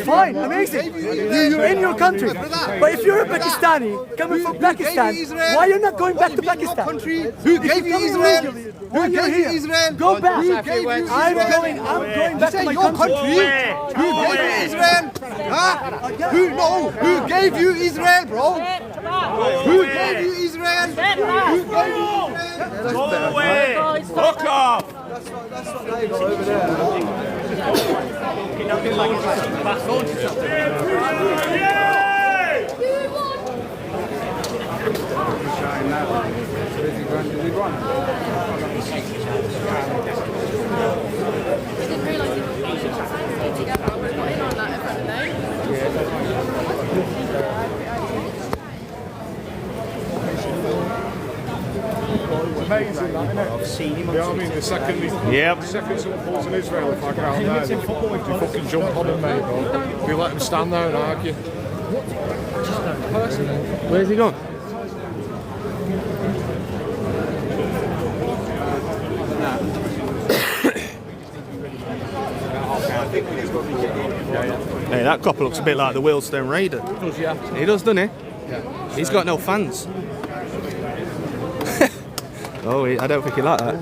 fine, amazing. You're in your country. But if you're a Pakistani coming from Pakistan, why you're not going back to Pakistan? Who gave you Israel? Who gave you Israel? Go back. Who gave you Israel? I'm going back to my country. Who gave you Israel? Huh? Who gave you Israel, bro? Who gave you Israel? Who gave you Israel? Go away. Fuck off. That's what they got over there. Amazing, that, isn't it? I've seen him. Yeah, I mean, the second someone falls in Israel, if I get out there, they fucking jump on him, mate, bro. They let him stand there and argue. Where's he gone? Hey, that copper looks a bit like the Wheelstone Raider. Does, yeah. He does, doesn't he? Yeah. He's got no fans. Oh, I don't think he like that.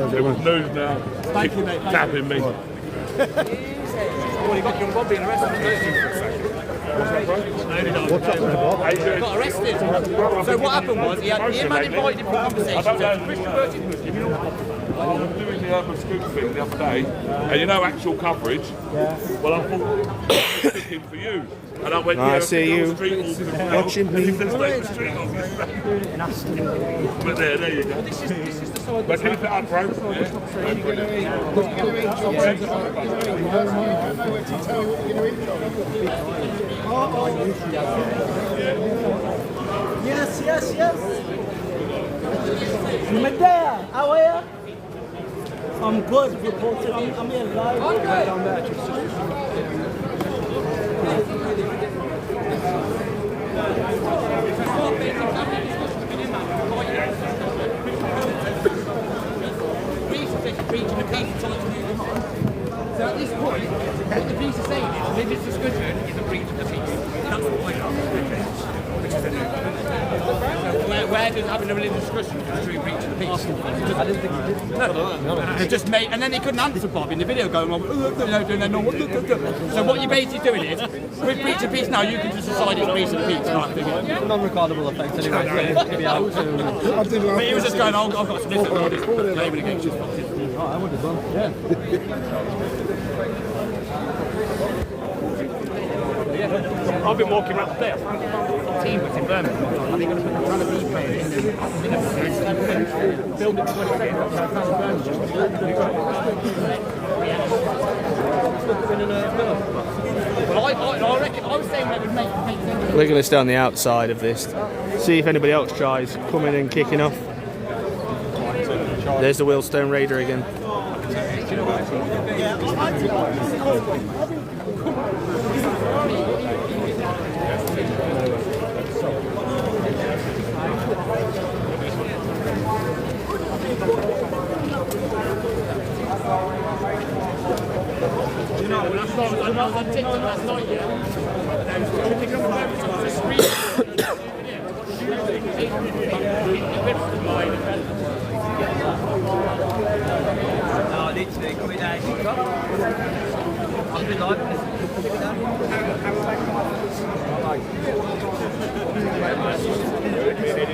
Everyone's news now. Thank you, mate. Tapping me. Well, you got young Bob being arrested. Got arrested. So what happened was he had him and invited him for conversation. So Christian versus Muslim. I was doing the urban scoop thing the other day, and you know actual coverage. Well, I thought looking for you, and I went. I see you watching me. But there you go. But keep it up, bro. Yes. Medea, how are you? I'm good, reporting. I'm here live. So at this point, what the police are saying is religious discussion is a breach of the peace. That's what I know, which is a new. So where does having a religious discussion constitute a breach of the peace? I didn't think you did. No. Just made, and then they couldn't answer Bob in the video going on. So what you're basically doing is, with breach of peace now, you can just decide it's breach of peace. Non-recordable offence anyway. But he was just going, I've got a split of all this claiming against you. I would have done. Yeah. I've been walking around today. I found a team that's in Birmingham. I think I'm trying to be playing in build it to 20 seconds. Well, I reckon, I was saying that would make sense. We're going to stay on the outside of this. See if anybody else tries coming and kicking off. There's the Wheelstone Raider again. You know, when I was on TikTok last night, yeah, there was picking up a moment, so I was just screaming. No, literally, coming down. I've been live.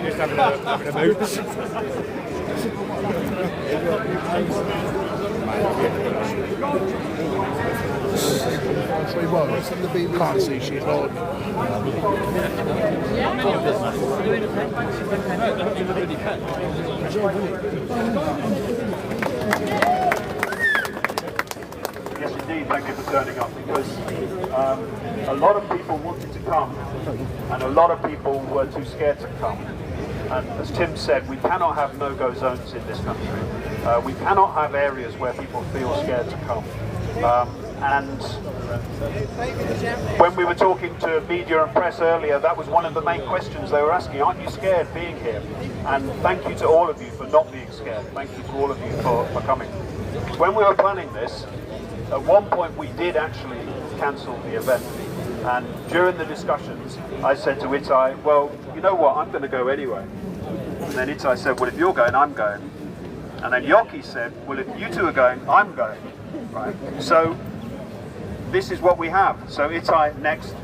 Just having a move. Can't see shit, Lord. Yes, indeed, thank you for turning up, because a lot of people wanted to come and a lot of people were too scared to come. And as Tim said, we cannot have no-go zones in this country. We cannot have areas where people feel scared to come. And when we were talking to media and press earlier, that was one of the main questions they were asking. Aren't you scared being here? And thank you to all of you for not being scared. Thank you to all of you for coming. When we were planning this, at one point we did actually cancel the event. And during the discussions, I said to Itai, well, you know what, I'm going to go anyway. And then Itai said, well, if you're going, I'm going. And then Yoki said, well, if you two are going, I'm going. Right? So this is what we have. So Itai next.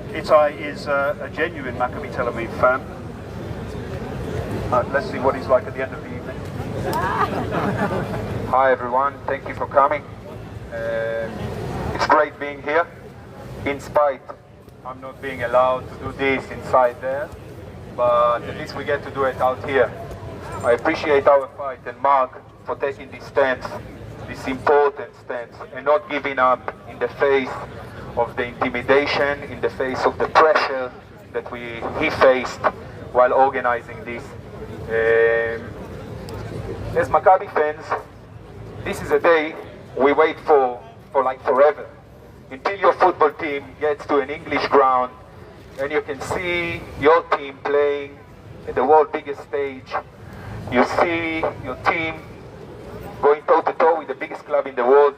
Itai is a genuine Maccabi Tel Aviv fan. Let's see what he's like at the end of the evening. Hi everyone, thank you for coming. It's great being here. In spite, I'm not being allowed to do this inside there, but at least we get to do it out here. I appreciate our fight and Mark for taking this stance, this important stance, and not giving up in the face of the intimidation, in the face of the pressure that he faced while organizing this. As Maccabi fans, this is a day we wait for like forever. Until your football team gets to an English ground and you can see your team playing at the world's biggest stage. You see your team going toe-to-toe toe with the biggest club in the world.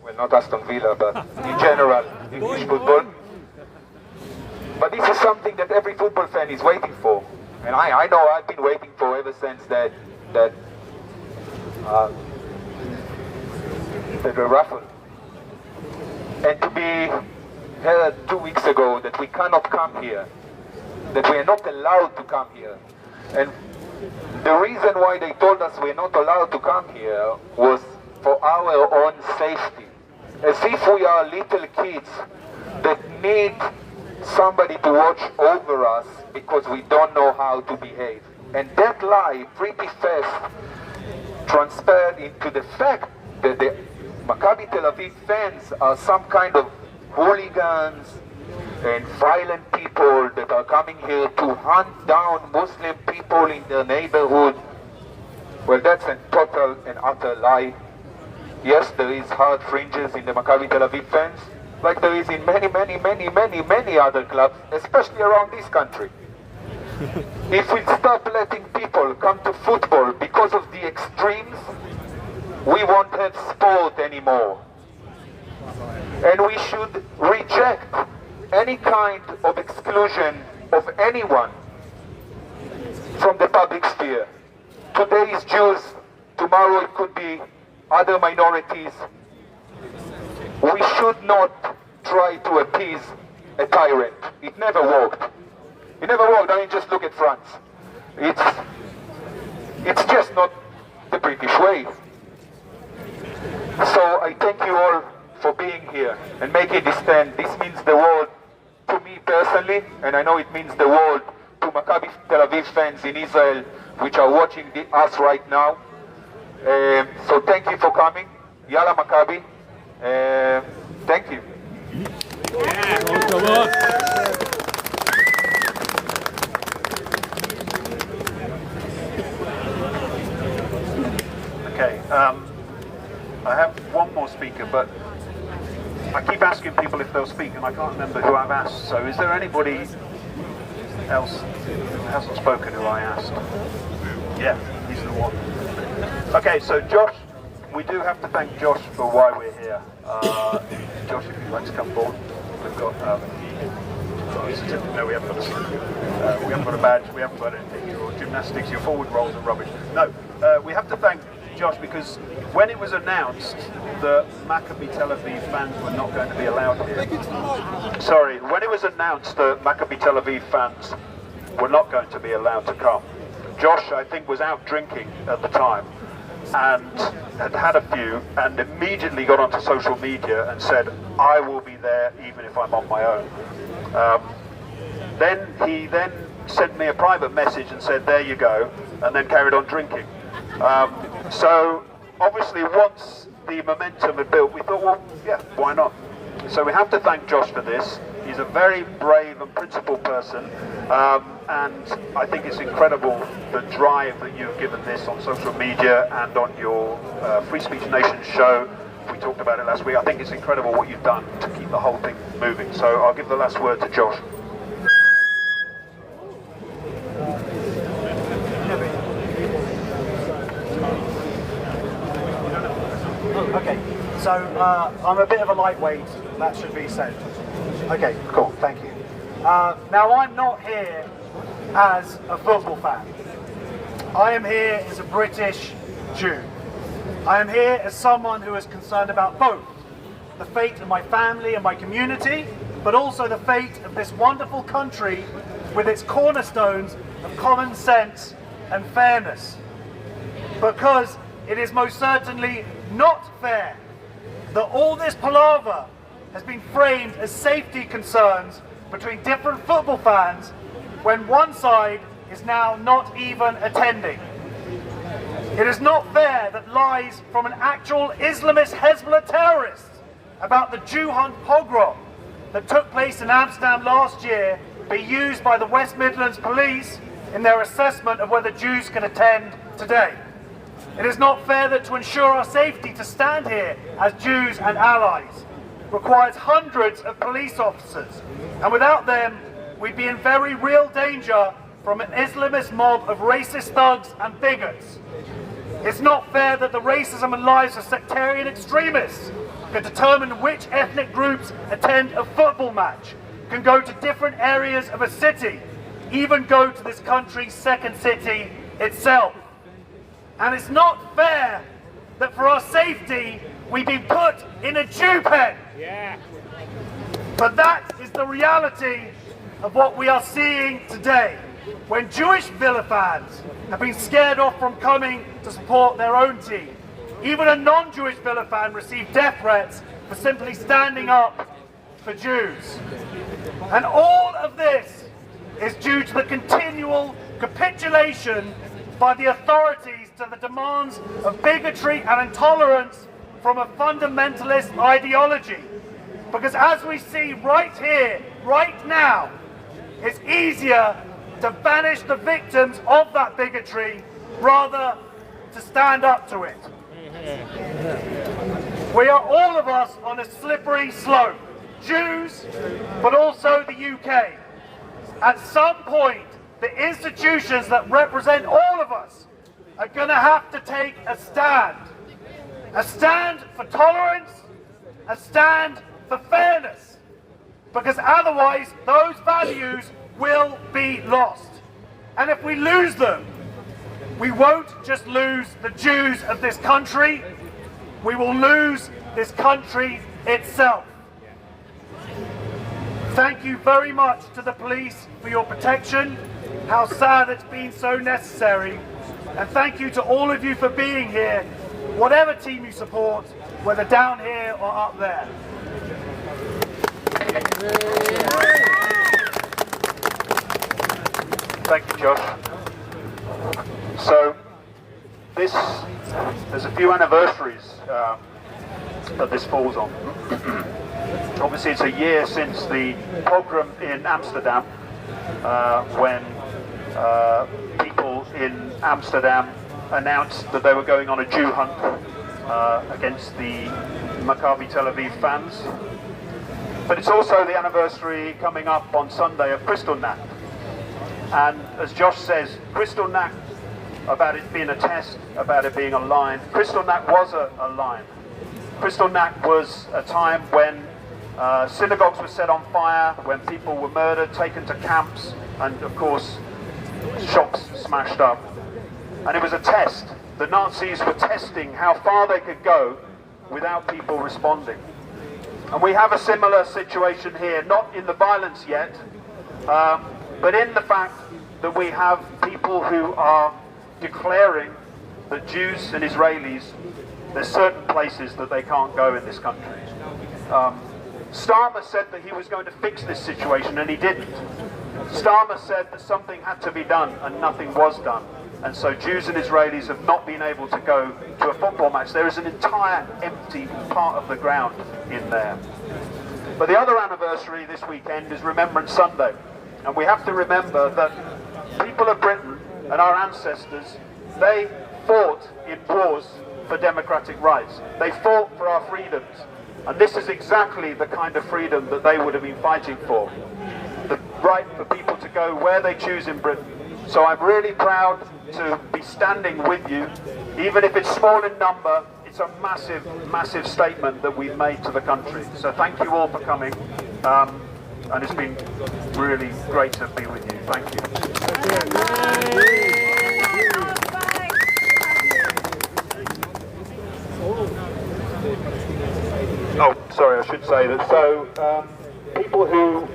Well, not Aston Villa, but in general, English football. But this is something that every football fan is waiting for. And I know I've been waiting for ever since the raffle. And to be heard 2 weeks ago that we cannot come here, that we are not allowed to come here. And the reason why they told us we're not allowed to come here was for our own safety. As if we are little kids that need somebody to watch over us because we don't know how to behave. And that lie pretty fast transferred into the fact that the Maccabi Tel Aviv fans are some kind of hooligans and violent people that are coming here to hunt down Muslim people in their neighborhood. Well, that's a total and utter lie. Yes, there is hard fringes in the Maccabi Tel Aviv fans, like there is in many other clubs, especially around this country. If we stop letting people come to football because of the extremes, we won't have sport anymore. And we should reject any kind of exclusion of anyone from the public sphere. Today is Jews, tomorrow it could be other minorities. We should not try to appease a tyrant. It never worked. It never worked. I mean, just look at France. It's just not the British way. So I thank you all for being here and making this stand. This means the world to me personally, and I know it means the world to Maccabi Tel Aviv fans in Israel, which are watching us right now. So thank you for coming. Yalla Maccabi. Thank you. Okay, I have one more speaker, but I keep asking people if they'll speak, and I can't remember who I've asked. So is there anybody else who hasn't spoken who I asked? Yeah, he's the one. Okay, so Josh, we do have to thank Josh for why we're here. Josh, if you'd like to come forward. We've got a certificate. No, we haven't got a badge, we haven't got anything. Your gymnastics, your forward rolls are rubbish. No, we have to thank Josh because when it was announced that Maccabi Tel Aviv fans were not going to be allowed here. Sorry, when it was announced that Maccabi Tel Aviv fans were not going to be allowed to come, Josh, I think, was out drinking at the time and had a few and immediately got onto social media and said, I will be there even if I'm on my own. Then he sent me a private message and said, there you go, and then carried on drinking. So obviously once the momentum had built, we thought, well, yeah, why not? So we have to thank Josh for this. He's a very brave and principled person, and I think it's incredible the drive that you've given this on social media and on your Free Speech Nation show. We talked about it last week. I think it's incredible what you've done to keep the whole thing moving. So I'll give the last word to Josh. Okay, so I'm a bit of a lightweight, that should be said. Okay, cool, thank you. Now I'm not here as a football fan. I am here as a British Jew. I am here as someone who is concerned about both the fate of my family and my community, but also the fate of this wonderful country with its cornerstones of common sense and fairness. Because it is most certainly not fair that all this palaver has been framed as safety concerns between different football fans when one side is now not even attending. It is not fair that lies from an actual Islamist Hezbollah terrorist about the Jew hunt pogrom that took place in Amsterdam last year be used by the West Midlands police in their assessment of whether Jews can attend today. It is not fair that to ensure our safety to stand here as Jews and allies requires hundreds of police officers, and without them we'd be in very real danger from an Islamist mob of racist thugs and bigots. It's not fair that the racism and lies of sectarian extremists can determine which ethnic groups attend a football match, can go to different areas of a city, even go to this country's second city itself. And it's not fair that for our safety, we've been put in a Jew pen. Yeah. But that is the reality of what we are seeing today, when Jewish Villa fans have been scared off from coming to support their own team. Even a non-Jewish Villa fan received death threats for simply standing up for Jews. And all of this is due to the continual capitulation by the authorities to the demands of bigotry and intolerance from a fundamentalist ideology. Because as we see right here, right now, it's easier to banish the victims of that bigotry rather to stand up to it. We are all of us on a slippery slope, Jews, but also the UK. At some point, the institutions that represent all of us are going to have to take a stand. A stand for tolerance, a stand for fairness, because otherwise those values will be lost. And if we lose them, we won't just lose the Jews of this country, we will lose this country itself. Thank you very much to the police for your protection. How sad it's been so necessary. And thank you to all of you for being here, whatever team you support, whether down here or up there. Thank you, Josh. So, there's a few anniversaries that this falls on. Obviously, it's a year since the pogrom in Amsterdam, when people in Amsterdam announced that they were going on a Jew hunt against the Maccabi Tel Aviv fans. But it's also the anniversary coming up on Sunday of Kristallnacht. And as Josh says, Kristallnacht, about it being a test, about it being a line, Kristallnacht was a line. Kristallnacht was a time when synagogues were set on fire, when people were murdered, taken to camps, and of course, shops smashed up. And it was a test. The Nazis were testing how far they could go without people responding. And we have a similar situation here, not in the violence yet, but in the fact that we have people who are declaring that Jews and Israelis, there's certain places that they can't go in this country. Starmer said that he was going to fix this situation, and he didn't. Starmer said that something had to be done, and nothing was done. And so Jews and Israelis have not been able to go to a football match. There is an entire empty part of the ground in there. But the other anniversary this weekend is Remembrance Sunday. And we have to remember that people of Britain and our ancestors, they fought in wars for democratic rights. They fought for our freedoms. And this is exactly the kind of freedom that they would have been fighting for. The right for people to go where they choose in Britain. So I'm really proud to be standing with you, even if it's small in number. It's a massive, massive statement that we've made to the country. So thank you all for coming, and it's been really great to be with you. Thank you. Oh, sorry, I should say that. So people who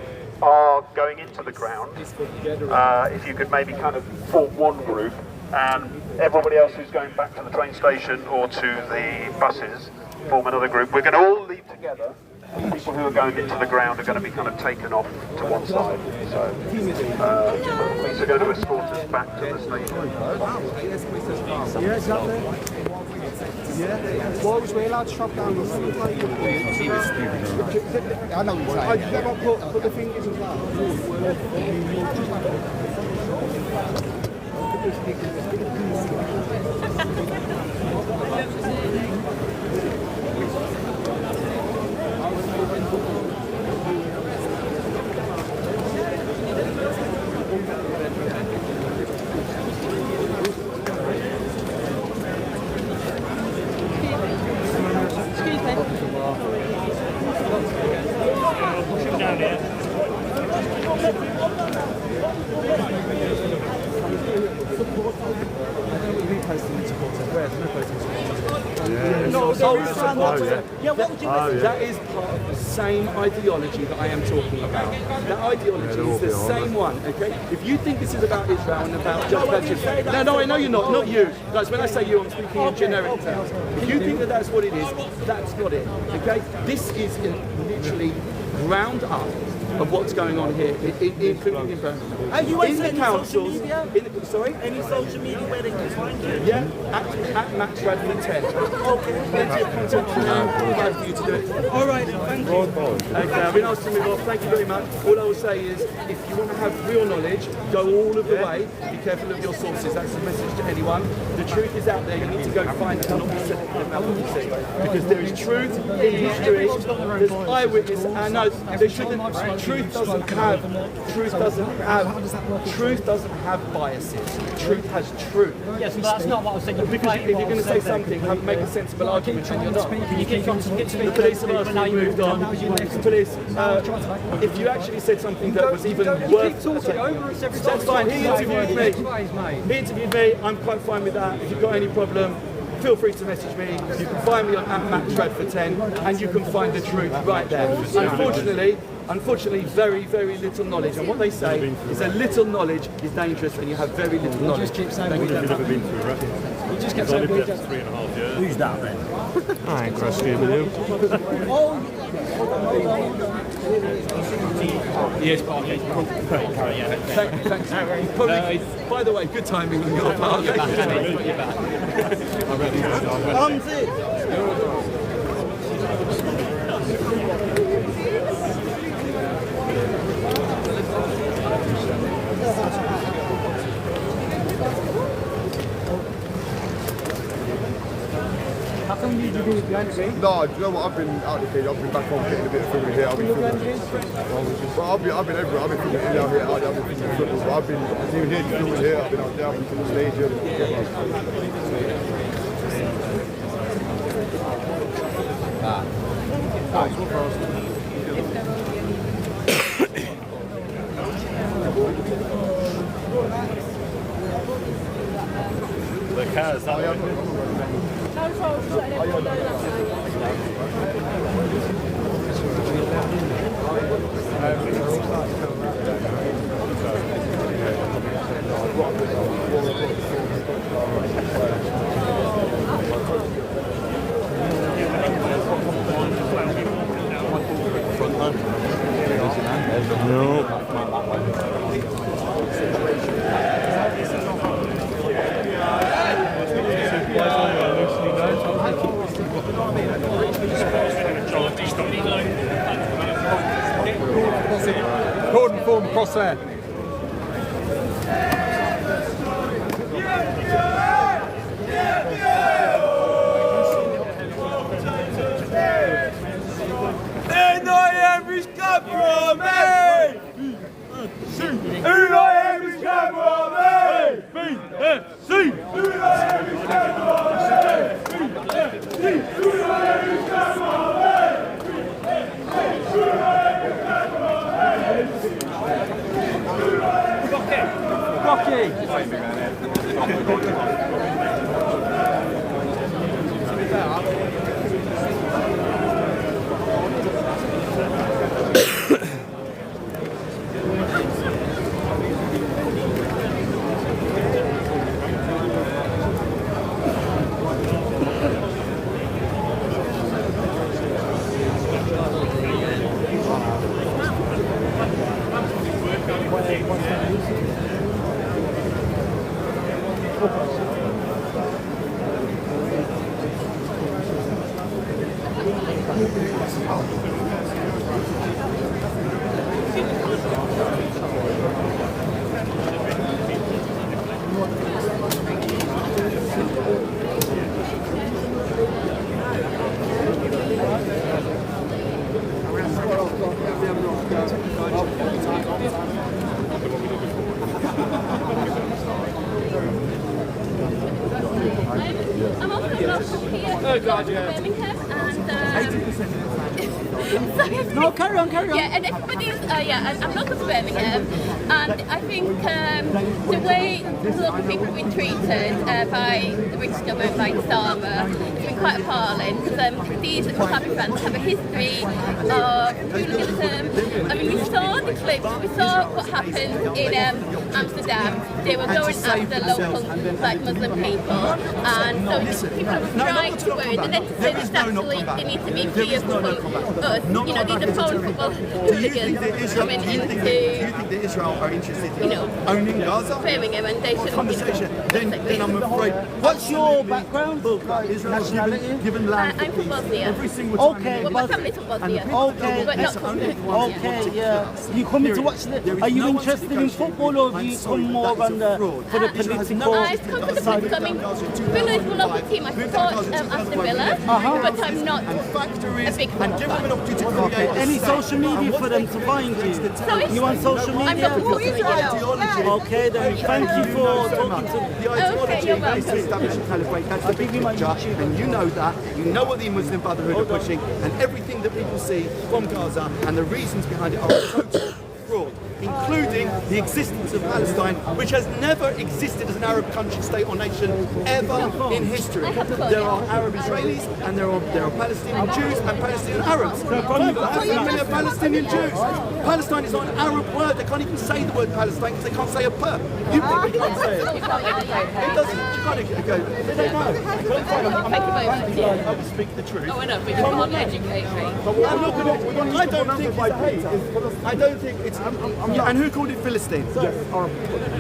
are going into the ground, if you could maybe kind of form one group, and everybody else who's going back to the train station or to the buses form another group. We're going to all leave together. People who are going into the ground are going to be kind of taken off to one side. So police are going to escort us back to the station. Yeah, exactly. Yeah. Why was we allowed to shop down? I know what you're saying. Yeah. But the thing is as solely support. Yeah, what would you listen to? That is part of the same ideology that I am talking about. That ideology is the same one, okay? If you think this is about Israel and about judgment, no, I know you're not you. Guys, when I say you, I'm speaking in generic terms. If you think that that's what it is, that's not it, okay? This is literally ground up of what's going on here, including in Birmingham. Are you in the councils, sorry? Any social media where they can find you? Yeah, at Max Radford 10. Okay. Plenty of content for you to do it. All right, thank you. Okay, I've been asked to move off. Thank you very much. All I will say is, if you want to have real knowledge, go all of the way. Be careful of your sources. That's the message to anyone. The truth is out there. You need to go find it and not be selective about what you see. Because there is truth in history. There's eyewitness. And no, there shouldn't. Truth doesn't have biases. Truth has truth. Yes, but that's not what I was saying. Because if you're going to say something, make a sensible argument, and you're not. The police have asked me moved on. Police, if you actually said something that was even worth that's fine. He interviewed me. I'm quite fine with that. If you've got any problem, feel free to message me. You can find me on @MaxRadford10, and you can find the truth right there. Unfortunately, very, very little knowledge. And what they say is a little knowledge is dangerous when you have very little knowledge. You just keep saying we've never been through a record. You just kept saying we've 3.5 years. Who's that then? I ain't questioning you. Yes, Parky. Thanks. By the way, good timing on your part. How come you do it behind the scene? No, do you know what? I've been out the cage. I've been back home getting a bit of filming here. I've been filming. Well, I've been everywhere. I've been filming in out here, out there. I've been filming football. But I've been even here, filming here. I've been out there. I've been filming the stadium. The cars. Gordon form cross there. I'm off the block here from Birmingham, and No, carry on. Yeah, and everybody's, I'm local to Birmingham, and I think the way local people have been treated by the British government, by Starmer, has been quite appalling, because these club fans have a history of hooliganism. I mean, we saw the clips, we saw what happened in Amsterdam. They were going after local Muslim people, and so people are trying to win, and then to say that actually they need to be free of us. You know, these are foreign football hooligans coming into, that Israel are interested in owning Gaza? Birmingham, and they should Conversation. Then I'm afraid. What's your background? Nationality? Given land I'm from Bosnia. every single time. Okay, Well, my family's from Bosnia. But not from Okay, yeah. You coming to watch the? Are you interested in football, or have you come more on for the political? I've come for the political. I mean, Villa is my local team. I support Aston Villa, but I'm not a big football fan. Any social media for them to find you? Sorry? You on social media? I'm not on social media. Okay, then thank you for talking to me. The ideology is to establish a caliphate. That's the big picture, and you know that. You know what the Muslim Brotherhood are pushing, and everything that people see from Gaza and the reasons behind it are total fraud, including the existence of Palestine, which has never existed as an Arab country, state or nation ever in history. There are Arab Israelis and there are Palestinian Jews and Palestinian Arabs. There are Palestinian Jews. Palestine is not an Arab word. They can't even say the word Palestine because they can't say a per. You probably can't say it. It doesn't. You can't go. They don't know. I will speak the truth. Oh, I know, but you can't educate me. I don't think it's. And who called it Philistine?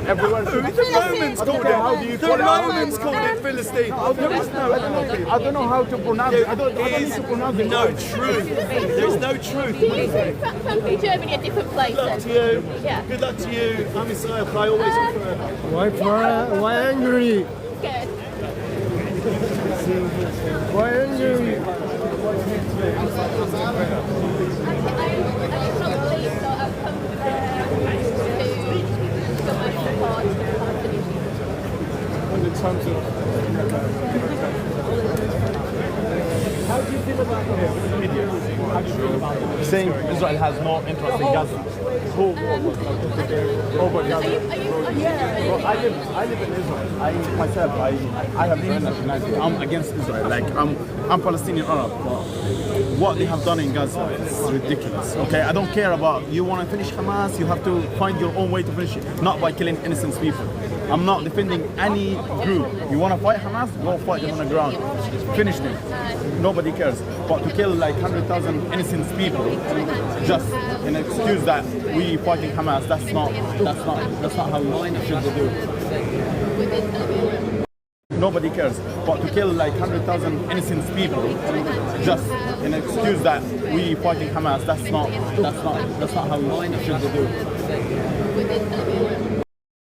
Everyone. The Romans called it. The Romans called it Philistine. I don't know how to pronounce it. I don't need to pronounce it. No truth. There's no truth. Fancy Germany a different place. Good luck to you. Yeah. Good luck to you. I'm Israel. I always Why angry? Good. Why angry? in terms of... How do you feel about the media saying Israel has no interest in Gaza? Over Gaza. Well, I live in Israel. I have dual nationality. I'm against Israel. Like I'm Palestinian Arab. But what they have done in Gaza is ridiculous. Okay, I don't care about you want to finish Hamas. You have to find your own way to finish it, not by killing innocent people. I'm not defending any group. You want to fight Hamas? Go fight them on the ground. Finish them. Nobody cares. But to kill like 100,000 innocent people just in excuse that we fighting Hamas, that's not how we should do it. Nobody cares. But to kill like 100,000 innocent people just in excuse that we fighting Hamas, that's not how we should do it.